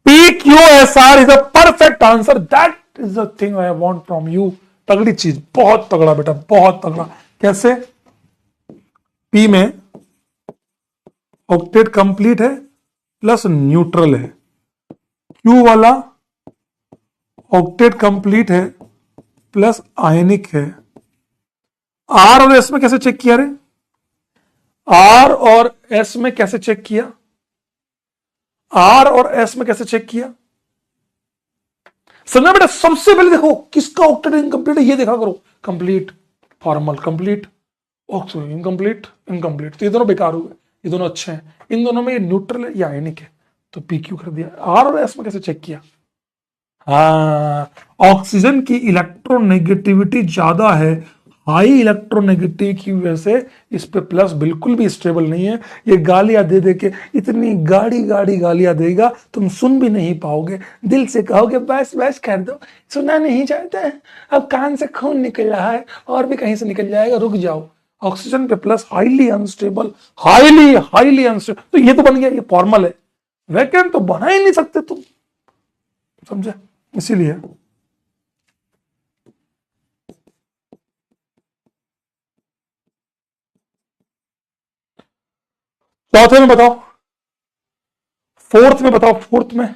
PQSR is the perfect answer, that is the thing I want from you. तगड़ी चीज, बहुत तगड़ा बेटा, बहुत तगड़ा। कैसे? पी में ऑक्टेट कंप्लीट है प्लस न्यूट्रल है, क्यू वाला ऑक्टेट कंप्लीट है प्लस आयनिक है। आर और एस में कैसे चेक किया रे? आर और एस में कैसे चेक किया? आर और एस में कैसे चेक किया? समझना बेटा, सबसे पहले देखो किसका ऑक्टेट इनकम्प्लीट है ये देखा करो। Complete, formal complete, oxygen incomplete, incomplete, तो ये दोनों बेकार हुए, ये दोनों अच्छे हैं। इन दोनों में ये न्यूट्रल है या आयनिक है, तो पी क्यू कर दिया। आर और एस में कैसे चेक किया? हाँ, ऑक्सीजन की इलेक्ट्रोनेगेटिविटी ज्यादा है, हाई इलेक्ट्रोनेगेटिव की वजह से इस पे प्लस बिल्कुल भी स्टेबल नहीं है। ये गालियां दे दे के इतनी गाड़ी गाड़ी गालियां देगा, तुम सुन भी नहीं पाओगे, दिल से कहोगे बस बस कर दो, सुना नहीं चाहते हैं, अब कान से खून निकल रहा है और भी कहीं से निकल जाएगा, रुक जाओ। ऑक्सीजन पे plus highly unstable, highly highly unstable, तो ये तो बन गया, ये फॉर्मल है, वैकेंट तो बना ही नहीं सकते तुम, समझे? इसीलिए चौथे में बताओ, फोर्थ में बताओ, फोर्थ में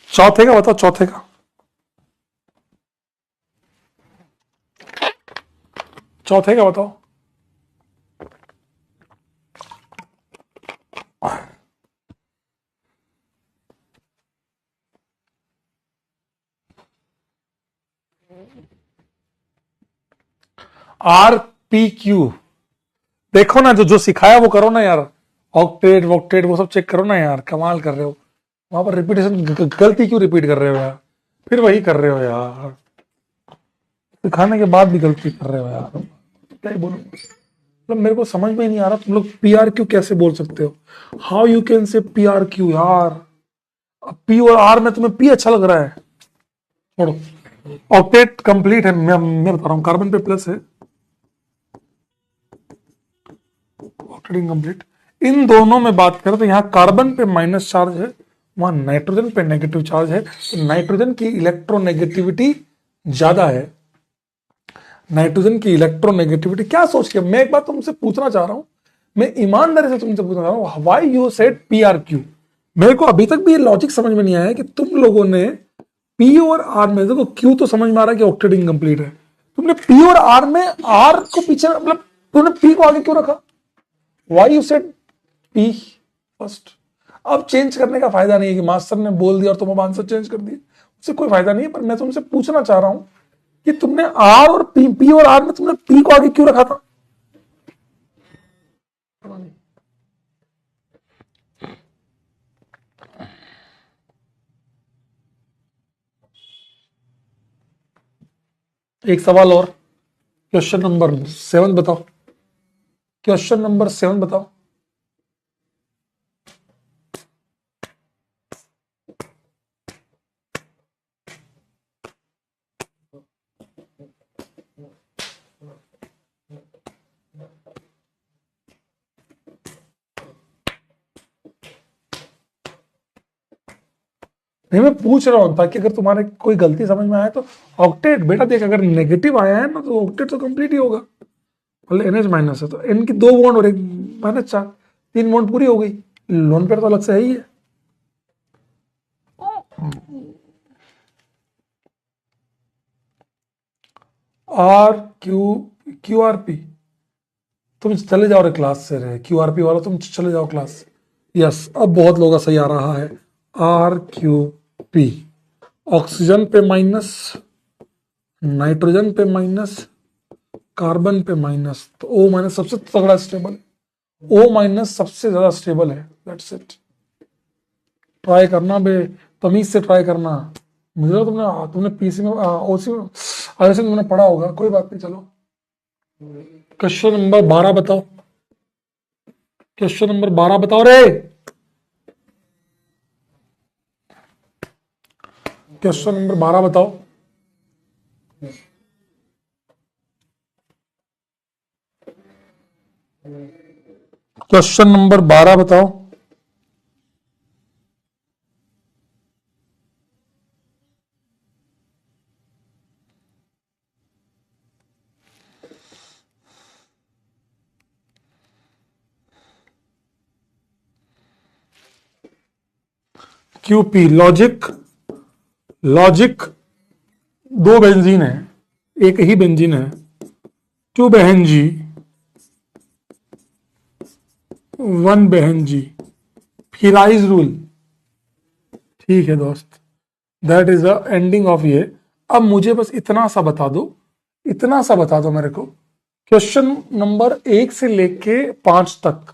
चौथे का बताओ, चौथे का, चौथे का बताओ। आर पी क्यू, देखो ना, जो जो सिखाया वो करो ना यार, ऑक्टेट वॉक्टेट वो सब चेक करो ना यार, कमाल कर रहे हो। वहां पर रिपीटेशन गलती क्यों रिपीट कर रहे हो यार, फिर वही कर रहे हो यार, सिखाने के बाद भी गलती कर रहे हो यार, क्या ही बोलूं, मतलब मेरे को समझ में ही नहीं आ रहा तुम लोग पी आर क्यू कैसे बोल सकते हो? How you can say P R Q यार? पी और आर में तुम्हें पी अच्छा लग रहा है, छोड़ो। ऑक्टेट कंप्लीट है, मैं बता रहा हूं, कार्बन पे प्लस है, ऑक्टेट इनकम्प्लीट। इन दोनों में बात करें तो यहां कार्बन पे माइनस चार्ज है, वहां नाइट्रोजन पे नेगेटिव चार्ज है, तो नाइट्रोजन की इलेक्ट्रोनेगेटिविटी ज्यादा है। नाइट्रोजन की इलेक्ट्रोनेगेटिविटी क्या सोच के, मैं एक बात तुमसे पूछना चाह रहा हूं, मैं ईमानदारी से तुमसे पूछना चाह रहा हूं, why you said P R Q? मेरे को अभी तक भी ये लॉजिक समझ में नहीं आया कि तुम लोगों ने पी और आर में, देखो क्यू तो समझ में आ रहा है कि ऑक्टेट इनकम्प्लीट है, तुमने पी और आर में आर को पीछे, मतलब तुमने पी को आगे क्यों रखा? Why you said P first? अब चेंज करने का फायदा नहीं है कि मास्टर ने बोल दिया और तुम अब आंसर चेंज कर दिए, उससे कोई फायदा नहीं है। पर मैं तुमसे पूछना चाह रहा हूं कि तुमने आर और पी और आर में तुमने पी को आगे क्यों रखा था? एक सवाल और, क्वेश्चन नंबर 7 बताओ, क्वेश्चन नंबर 7 बताओ। नहीं, मैं पूछ रहा हूं ताकि अगर तुम्हारे कोई गलती समझ में आए तो। ऑक्टेट बेटा देख, अगर नेगेटिव आया है ना तो ऑक्टेट तो कंप्लीट ही होगा, मतलब एनएच माइनस है तो एन की 2 बॉन्ड और एक माइनस 4, 3 बॉन्ड पूरी हो गई, लोन पेयर तो अलग से है ही है। R Q, Q R P, तुम चले जाओ रे क्लास से, रे क्यू आर पी वाला तुम चले जाओ क्लास से। यस, अब बहुत लोगों का सही आ रहा है। आर क्यू पी, ऑक्सीजन पे माइनस, नाइट्रोजन पे माइनस, कार्बन पे माइनस, तो ओ माइनस सबसे तगड़ा स्टेबल है, ओ माइनस सबसे ज्यादा स्टेबल है, दैट्स इट। ट्राई करना बे, तमीज से ट्राई करना। मुझे तो तुमने तुमने पीसी में ओसी में आईसी में तुमने पढ़ा होगा, कोई बात नहीं, चलो। क्वेश्चन नंबर 12 बताओ, क्वेश्चन नंबर 12 बताओ रे, क्वेश्चन नंबर 12 बताओ। क्वेश्चन नंबर 12 बताओ। QP लॉजिक, लॉजिक 2 बेंजीन है, एक ही बेंजीन है, 2 बहन जी, 1 बहन जी, फिराइज रूल। ठीक है दोस्त, that is the ending of ये। अब मुझे बस इतना सा बता दो, इतना सा बता दो मेरे को, क्वेश्चन नंबर 1 से लेके 5 तक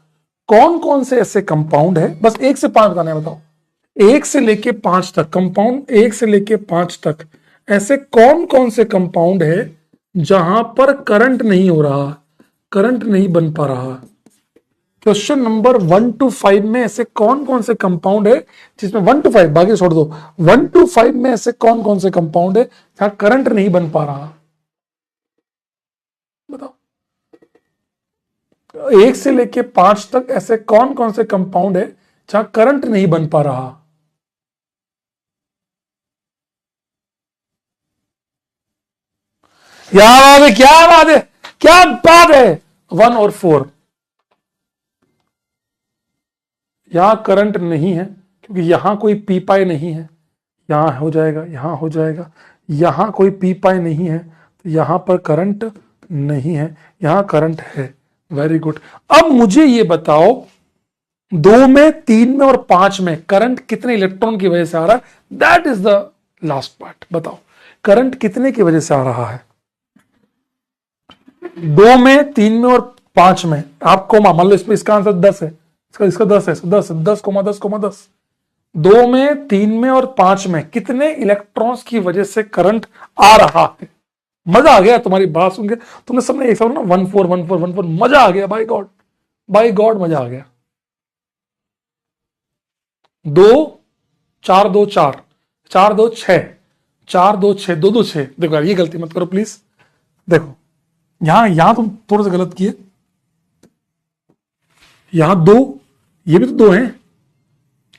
कौन कौन से ऐसे कंपाउंड है, बस 1 से 5 बताना है, बताओ। 1 से लेके 5 तक कंपाउंड, 1 से लेके 5 तक ऐसे कौन कौन से कंपाउंड है जहां पर करंट नहीं हो रहा, करंट नहीं बन पा रहा। क्वेश्चन नंबर 1 to 5 में ऐसे कौन कौन से कंपाउंड है जिसमें 1 to 5 बाकी छोड़ दो, 1 to 5 में ऐसे कौन कौन से कंपाउंड है जहां करंट नहीं बन पा रहा, बताओ। 1 से लेके 5 तक ऐसे कौन कौन से कंपाउंड है जहां करंट नहीं बन पा रहा। क्या बात है, क्या बात है, क्या बात है। 1 और 4 यहां करंट नहीं है क्योंकि यहां कोई पी पाई नहीं है, यहां हो जाएगा, यहां हो जाएगा, यहां कोई पी पाई नहीं है तो यहां पर करंट नहीं है, यहां करंट है। Very good. अब मुझे ये बताओ 2 में, 3 में और 5 में करंट कितने इलेक्ट्रॉन की वजह से आ रहा है, that is the last part. बताओ करंट कितने की वजह से आ रहा है 2 में, 3 में और 5 में। आपको मान लो इसमें इसका आंसर 10 है, इसका 10 है, 10 10 10 10। 2 में, 3 में और 5 में कितने इलेक्ट्रॉन्स की वजह से करंट आ रहा है। मजा आ गया तुम्हारी बात सुन के, तुमने सबने एक साथ ना 1 4 1 4 1 4, मजा आ गया, बाय गॉड, बाय गॉड मजा आ गया। 2 4 2 4 4 2 6 4 2 6 2 2 6। देखो यार ये गलती मत करो प्लीज, देखो यहां तुम थोड़ा सा गलत किए, यहां 2, ये भी तो 2 हैं,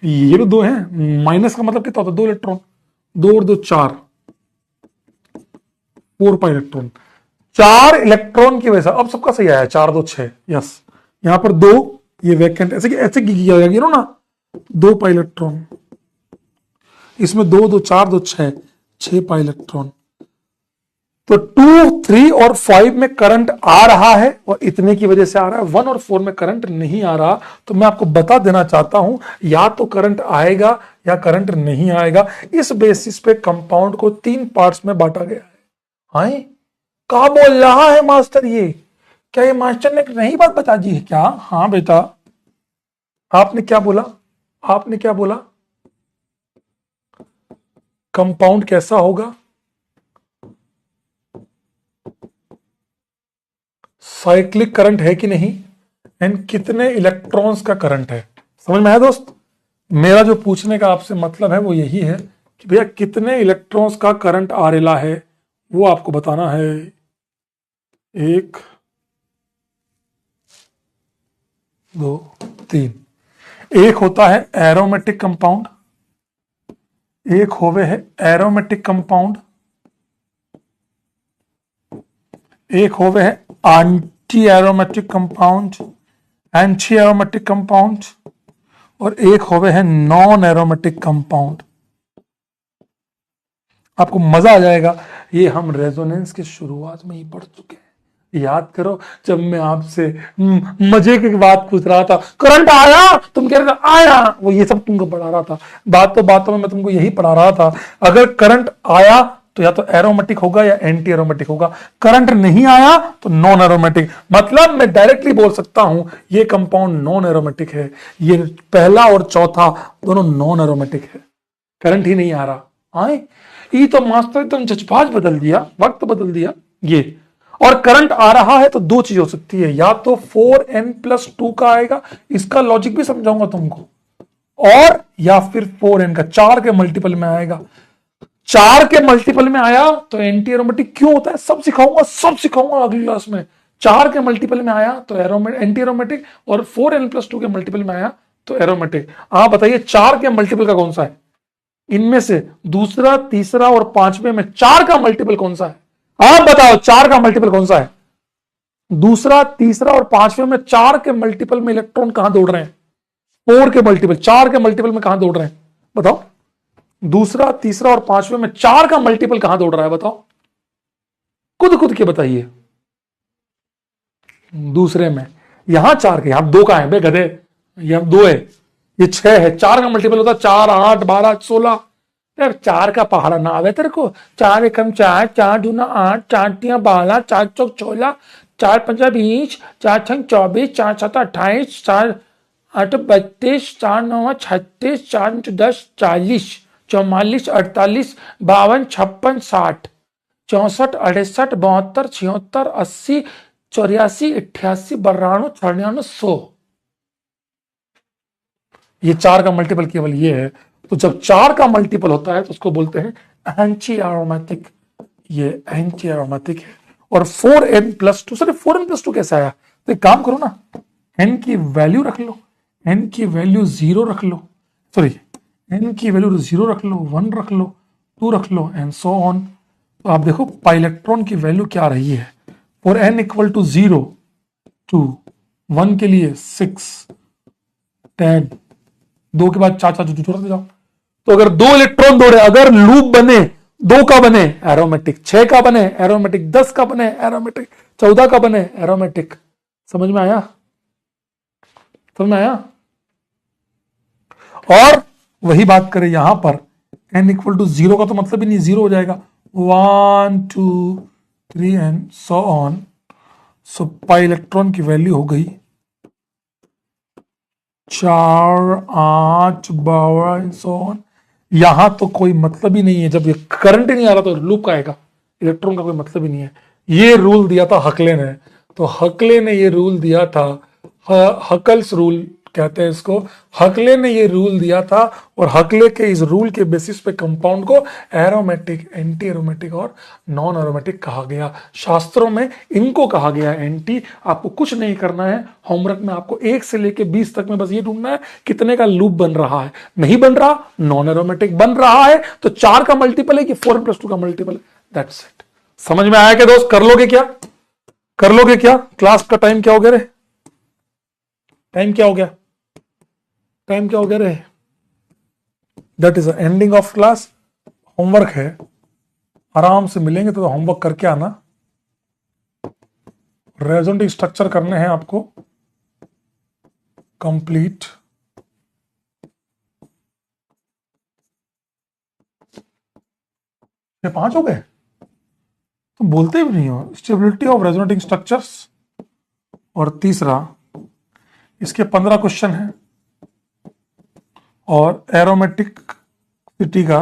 ये भी 2 हैं, माइनस का मतलब कितना होता है 2 इलेक्ट्रॉन, 2 और 2 4, 4 पाई इलेक्ट्रॉन, 4 इलेक्ट्रॉन की वजह से अब सबका सही आया 4 2 6। यस, यहां पर 2 ये वैकेंट, ऐसे किया गया ना, 2 पाई इलेक्ट्रॉन, इसमें 2 2 4 2 6 पाई इलेक्ट्रॉन। तो 2 3 और 5 में करंट आ रहा है और इतने की वजह से आ रहा है, 1 और 4 में करंट नहीं आ रहा। तो मैं आपको बता देना चाहता हूं या तो करंट आएगा या करंट नहीं आएगा। इस बेसिस पे कंपाउंड को 3 पार्ट्स में बांटा गया है। हाय क्या बोल रहा है मास्टर, ये क्या ये मास्टर ने नहीं बात बता दी है क्या। हाँ बेटा, आपने क्या बोला, आपने क्या बोला, कंपाउंड कैसा होगा, साइक्लिक करंट है कि नहीं, एंड कितने इलेक्ट्रॉन्स का करंट है। समझ में आया दोस्त, मेरा जो पूछने का आपसे मतलब है वो यही है कि भैया कितने इलेक्ट्रॉन्स का करंट आ रहा है वो आपको बताना है। 1 2 3। एक होता है एरोमेटिक कंपाउंड, एक होवे है एरोमेटिक कंपाउंड, एक होवे है anti aromatic compound, anti aromatic compound, और एक होवे है नॉन एरोमेटिक कंपाउंड। आपको मजा आ जाएगा, ये हम रेजोनेंस के शुरुआत में ही पढ़ चुके हैं। याद करो जब मैं आपसे मजे की बात पूछ रहा था, करंट आया, तुम कह रहे थे आया, वो ये सब तुमको पढ़ा रहा था। बातों में मैं तुमको यही पढ़ा रहा था, अगर करंट आया तो या तो एरोमेटिक होगा या एंटी एरोमेटिक होगा, करंट नहीं आया तो नॉन एरोमेटिक। मतलब मैं डायरेक्टली बोल सकता हूं ये कंपाउंड नॉन एरोमेटिक है, ये पहला और चौथा दोनों नॉन एरोमेटिक है, करंट ही नहीं आ रहा। आए ये तो मास्टर एकदम जज्बात बदल दिया, वक्त बदल दिया ये। और करंट आ रहा है तो 2 चीज हो सकती है, या तो 4n+2 का आएगा, इसका लॉजिक भी समझाऊंगा तुमको, और या फिर 4n का 4 के मल्टीपल में आएगा। 4 के मल्टीपल में आया तो एंटी एरोमेटिक क्यों होता है सब सिखाऊंगा, सब सिखाऊंगा अगली क्लास में। 4 के मल्टीपल में आया तो एंटी एरोमेटिक, और 4n+2 के मल्टीपल में आया तो एरोमेटिक। आप बताइए 4 के मल्टीपल का कौन सा है इनमें से, दूसरा, तीसरा और 5वें में 4 का मल्टीपल कौन सा है। आप बताओ 4 का मल्टीपल कौन सा है, दूसरा, तीसरा और 5वें में 4 के मल्टीपल में इलेक्ट्रॉन कहां दौड़ रहे हैं, 4 के मल्टीपल, 4 के मल्टीपल में कहां दौड़ रहे हैं बताओ, दूसरा, तीसरा और पांचवें में 4 का मल्टीपल कहां दौड़ रहा है बताओ, खुद के बताइए। दूसरे में यहां 4 का, यहां 2 का है बे गधे, यहां 2 है, ये 6 है, 4 का मल्टीपल होता है 4, 8, 12, 16। यार 4 का पहाड़ा ना आवे तेरे को, 4 एकम 4, 4 दूना 8, 4 तिया 12, 4 चौक 16, 4 पंजा 20, 4 छंग 24, 4 7 28, 4 8 32, 4 9 36, 4 10 40, 44 48, 52 56 60, 64 68 72 76 80 84 88 92 93 100। ये 4 का मल्टीपल केवल ये है। तो जब 4 का मल्टीपल होता है तो उसको बोलते हैं एंटी एरोमेटिक, ये एंटी एरोमेटिक है। और 4n+2, सर 4n+2 कैसे आया? तो एक काम करो ना, n की वैल्यू रख लो, n की वैल्यू 0 रख लो, सॉरी n की वैल्यू 0 रख लो, 1 रख लो, 2 रख लो एंड सो ऑन। तो आप देखो पाइलेक्ट्रॉन की वैल्यू क्या रही है। फॉर n इक्वल टू 0 2, 1 के लिए 6 10, 2 के बाद 4 4 जोड़ते जाओ। तो अगर 2 इलेक्ट्रॉन दौड़े, अगर लूप बने 2 का बने एरोमेटिक, 6 का बने एरोमेटिक, 10 का बने एरोमेटिक, 14 का बने एरोमेटिक। समझ में आया? समझ में आया? और वही बात करें यहां पर n इक्वल टू 0 का तो मतलब ही नहीं, 0 हो जाएगा। 1 2 3 and so on. So pi electron की वैल्यू हो गई 4 8 12 एंड सो ऑन। यहां तो कोई मतलब ही नहीं है, जब ये करंट ही नहीं आ रहा तो लूप का आएगा, इलेक्ट्रॉन का कोई मतलब ही नहीं है। ये रूल दिया था हकले ने, तो हकले ने ये रूल दिया था, हकल्स रूल कहते हैं इसको। हकले ने ये रूल दिया था और हकले के इस रूल के बेसिस पे कंपाउंड को एरोमेटिक, एंटी एरोमेटिक और नॉन एरोमेटिक कहा गया। शास्त्रों में इनको कहा गया एंटी। आपको कुछ नहीं करना है, होमवर्क में आपको 1 से लेके 20 तक में बस ये ढूंढना है कितने का लूप बन रहा है। नहीं बन रहा, नॉन एरोमेटिक। बन रहा है तो 4 का मल्टीपल है कि 4n+2 का मल्टीपल है। That's it. समझ में आया क्या दोस्त? कर लोगे क्या? कर लोगे क्या? क्लास का टाइम क्या हो गया रे? टाइम क्या हो गया? टाइम क्या हो गया रे? That is ending of class. Homework है, आराम से मिलेंगे तो होमवर्क करके आना। रेजोनेटिंग स्ट्रक्चर करने हैं आपको कंप्लीट। ये 5 हो गए? तुम बोलते भी नहीं हो। स्टेबिलिटी ऑफ रेजोनेटिंग स्ट्रक्चर्स, और तीसरा इसके 15 क्वेश्चन हैं, और एरोमेटिक सिटी का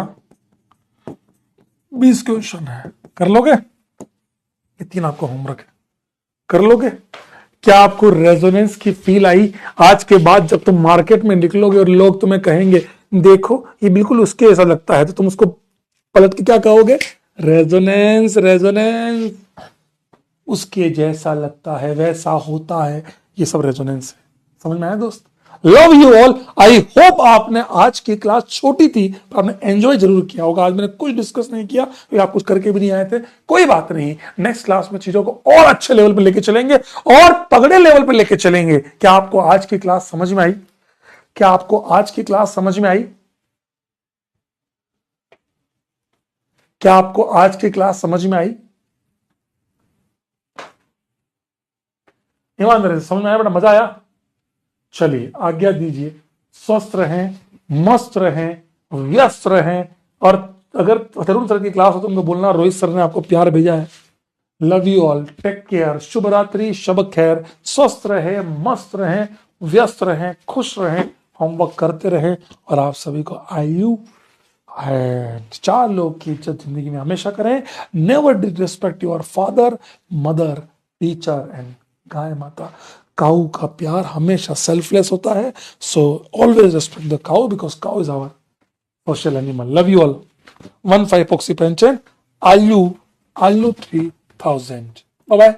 20 क्वेश्चन है। कर लोगे? ये 3 आपको होमवर्क है, कर लोगे? क्या आपको रेजोनेंस की फील आई? आज के बाद जब तुम मार्केट में निकलोगे और लोग तुम्हें कहेंगे देखो ये बिल्कुल उसके ऐसा लगता है, तो तुम उसको पलट के क्या कहोगे? रेजोनेंस, रेजोनेंस उसके जैसा लगता है, वैसा होता है। ये सब रेजोनेंस है। समझ में आया दोस्त? Love you all. I hope आपने, आज की क्लास छोटी थी पर आपने एंजॉय जरूर किया होगा। आज मैंने कुछ डिस्कस नहीं किया क्योंकि आप कुछ करके भी नहीं आए थे। कोई बात नहीं, नेक्स्ट क्लास में चीजों को और अच्छे लेवल पर लेके चलेंगे और तगड़े लेवल पर लेके चलेंगे। क्या आपको आज की क्लास समझ में आई? क्या आपको आज की क्लास समझ में आई? क्या आपको आज की क्लास समझ में आई? ईमानदारी से समझ में आया बेटा? मजा आया? चलिए आज्ञा दीजिए। स्वस्थ रहें, मस्त रहें, व्यस्त रहें। और अगर तरुण सर की क्लास हो तो उनको बोलना रोहित सर ने आपको प्यार भेजा है। Love you all, take care, शुभ रात्रि, शब खैर। स्वस्थ रहे, मस्त रहें, व्यस्त रहें, खुश रहें, होमवर्क करते रहें। और आप सभी को आयु एंड 4 लोग की इज्जत जिंदगी में हमेशा करें। Never disrespect your father, mother, teacher and गाय माता। काऊ का प्यार हमेशा सेल्फलेस होता है। So always respect the cow because cow is our social animal. Love you all. 15 epoxy pension, आलू 3000। Bye bye.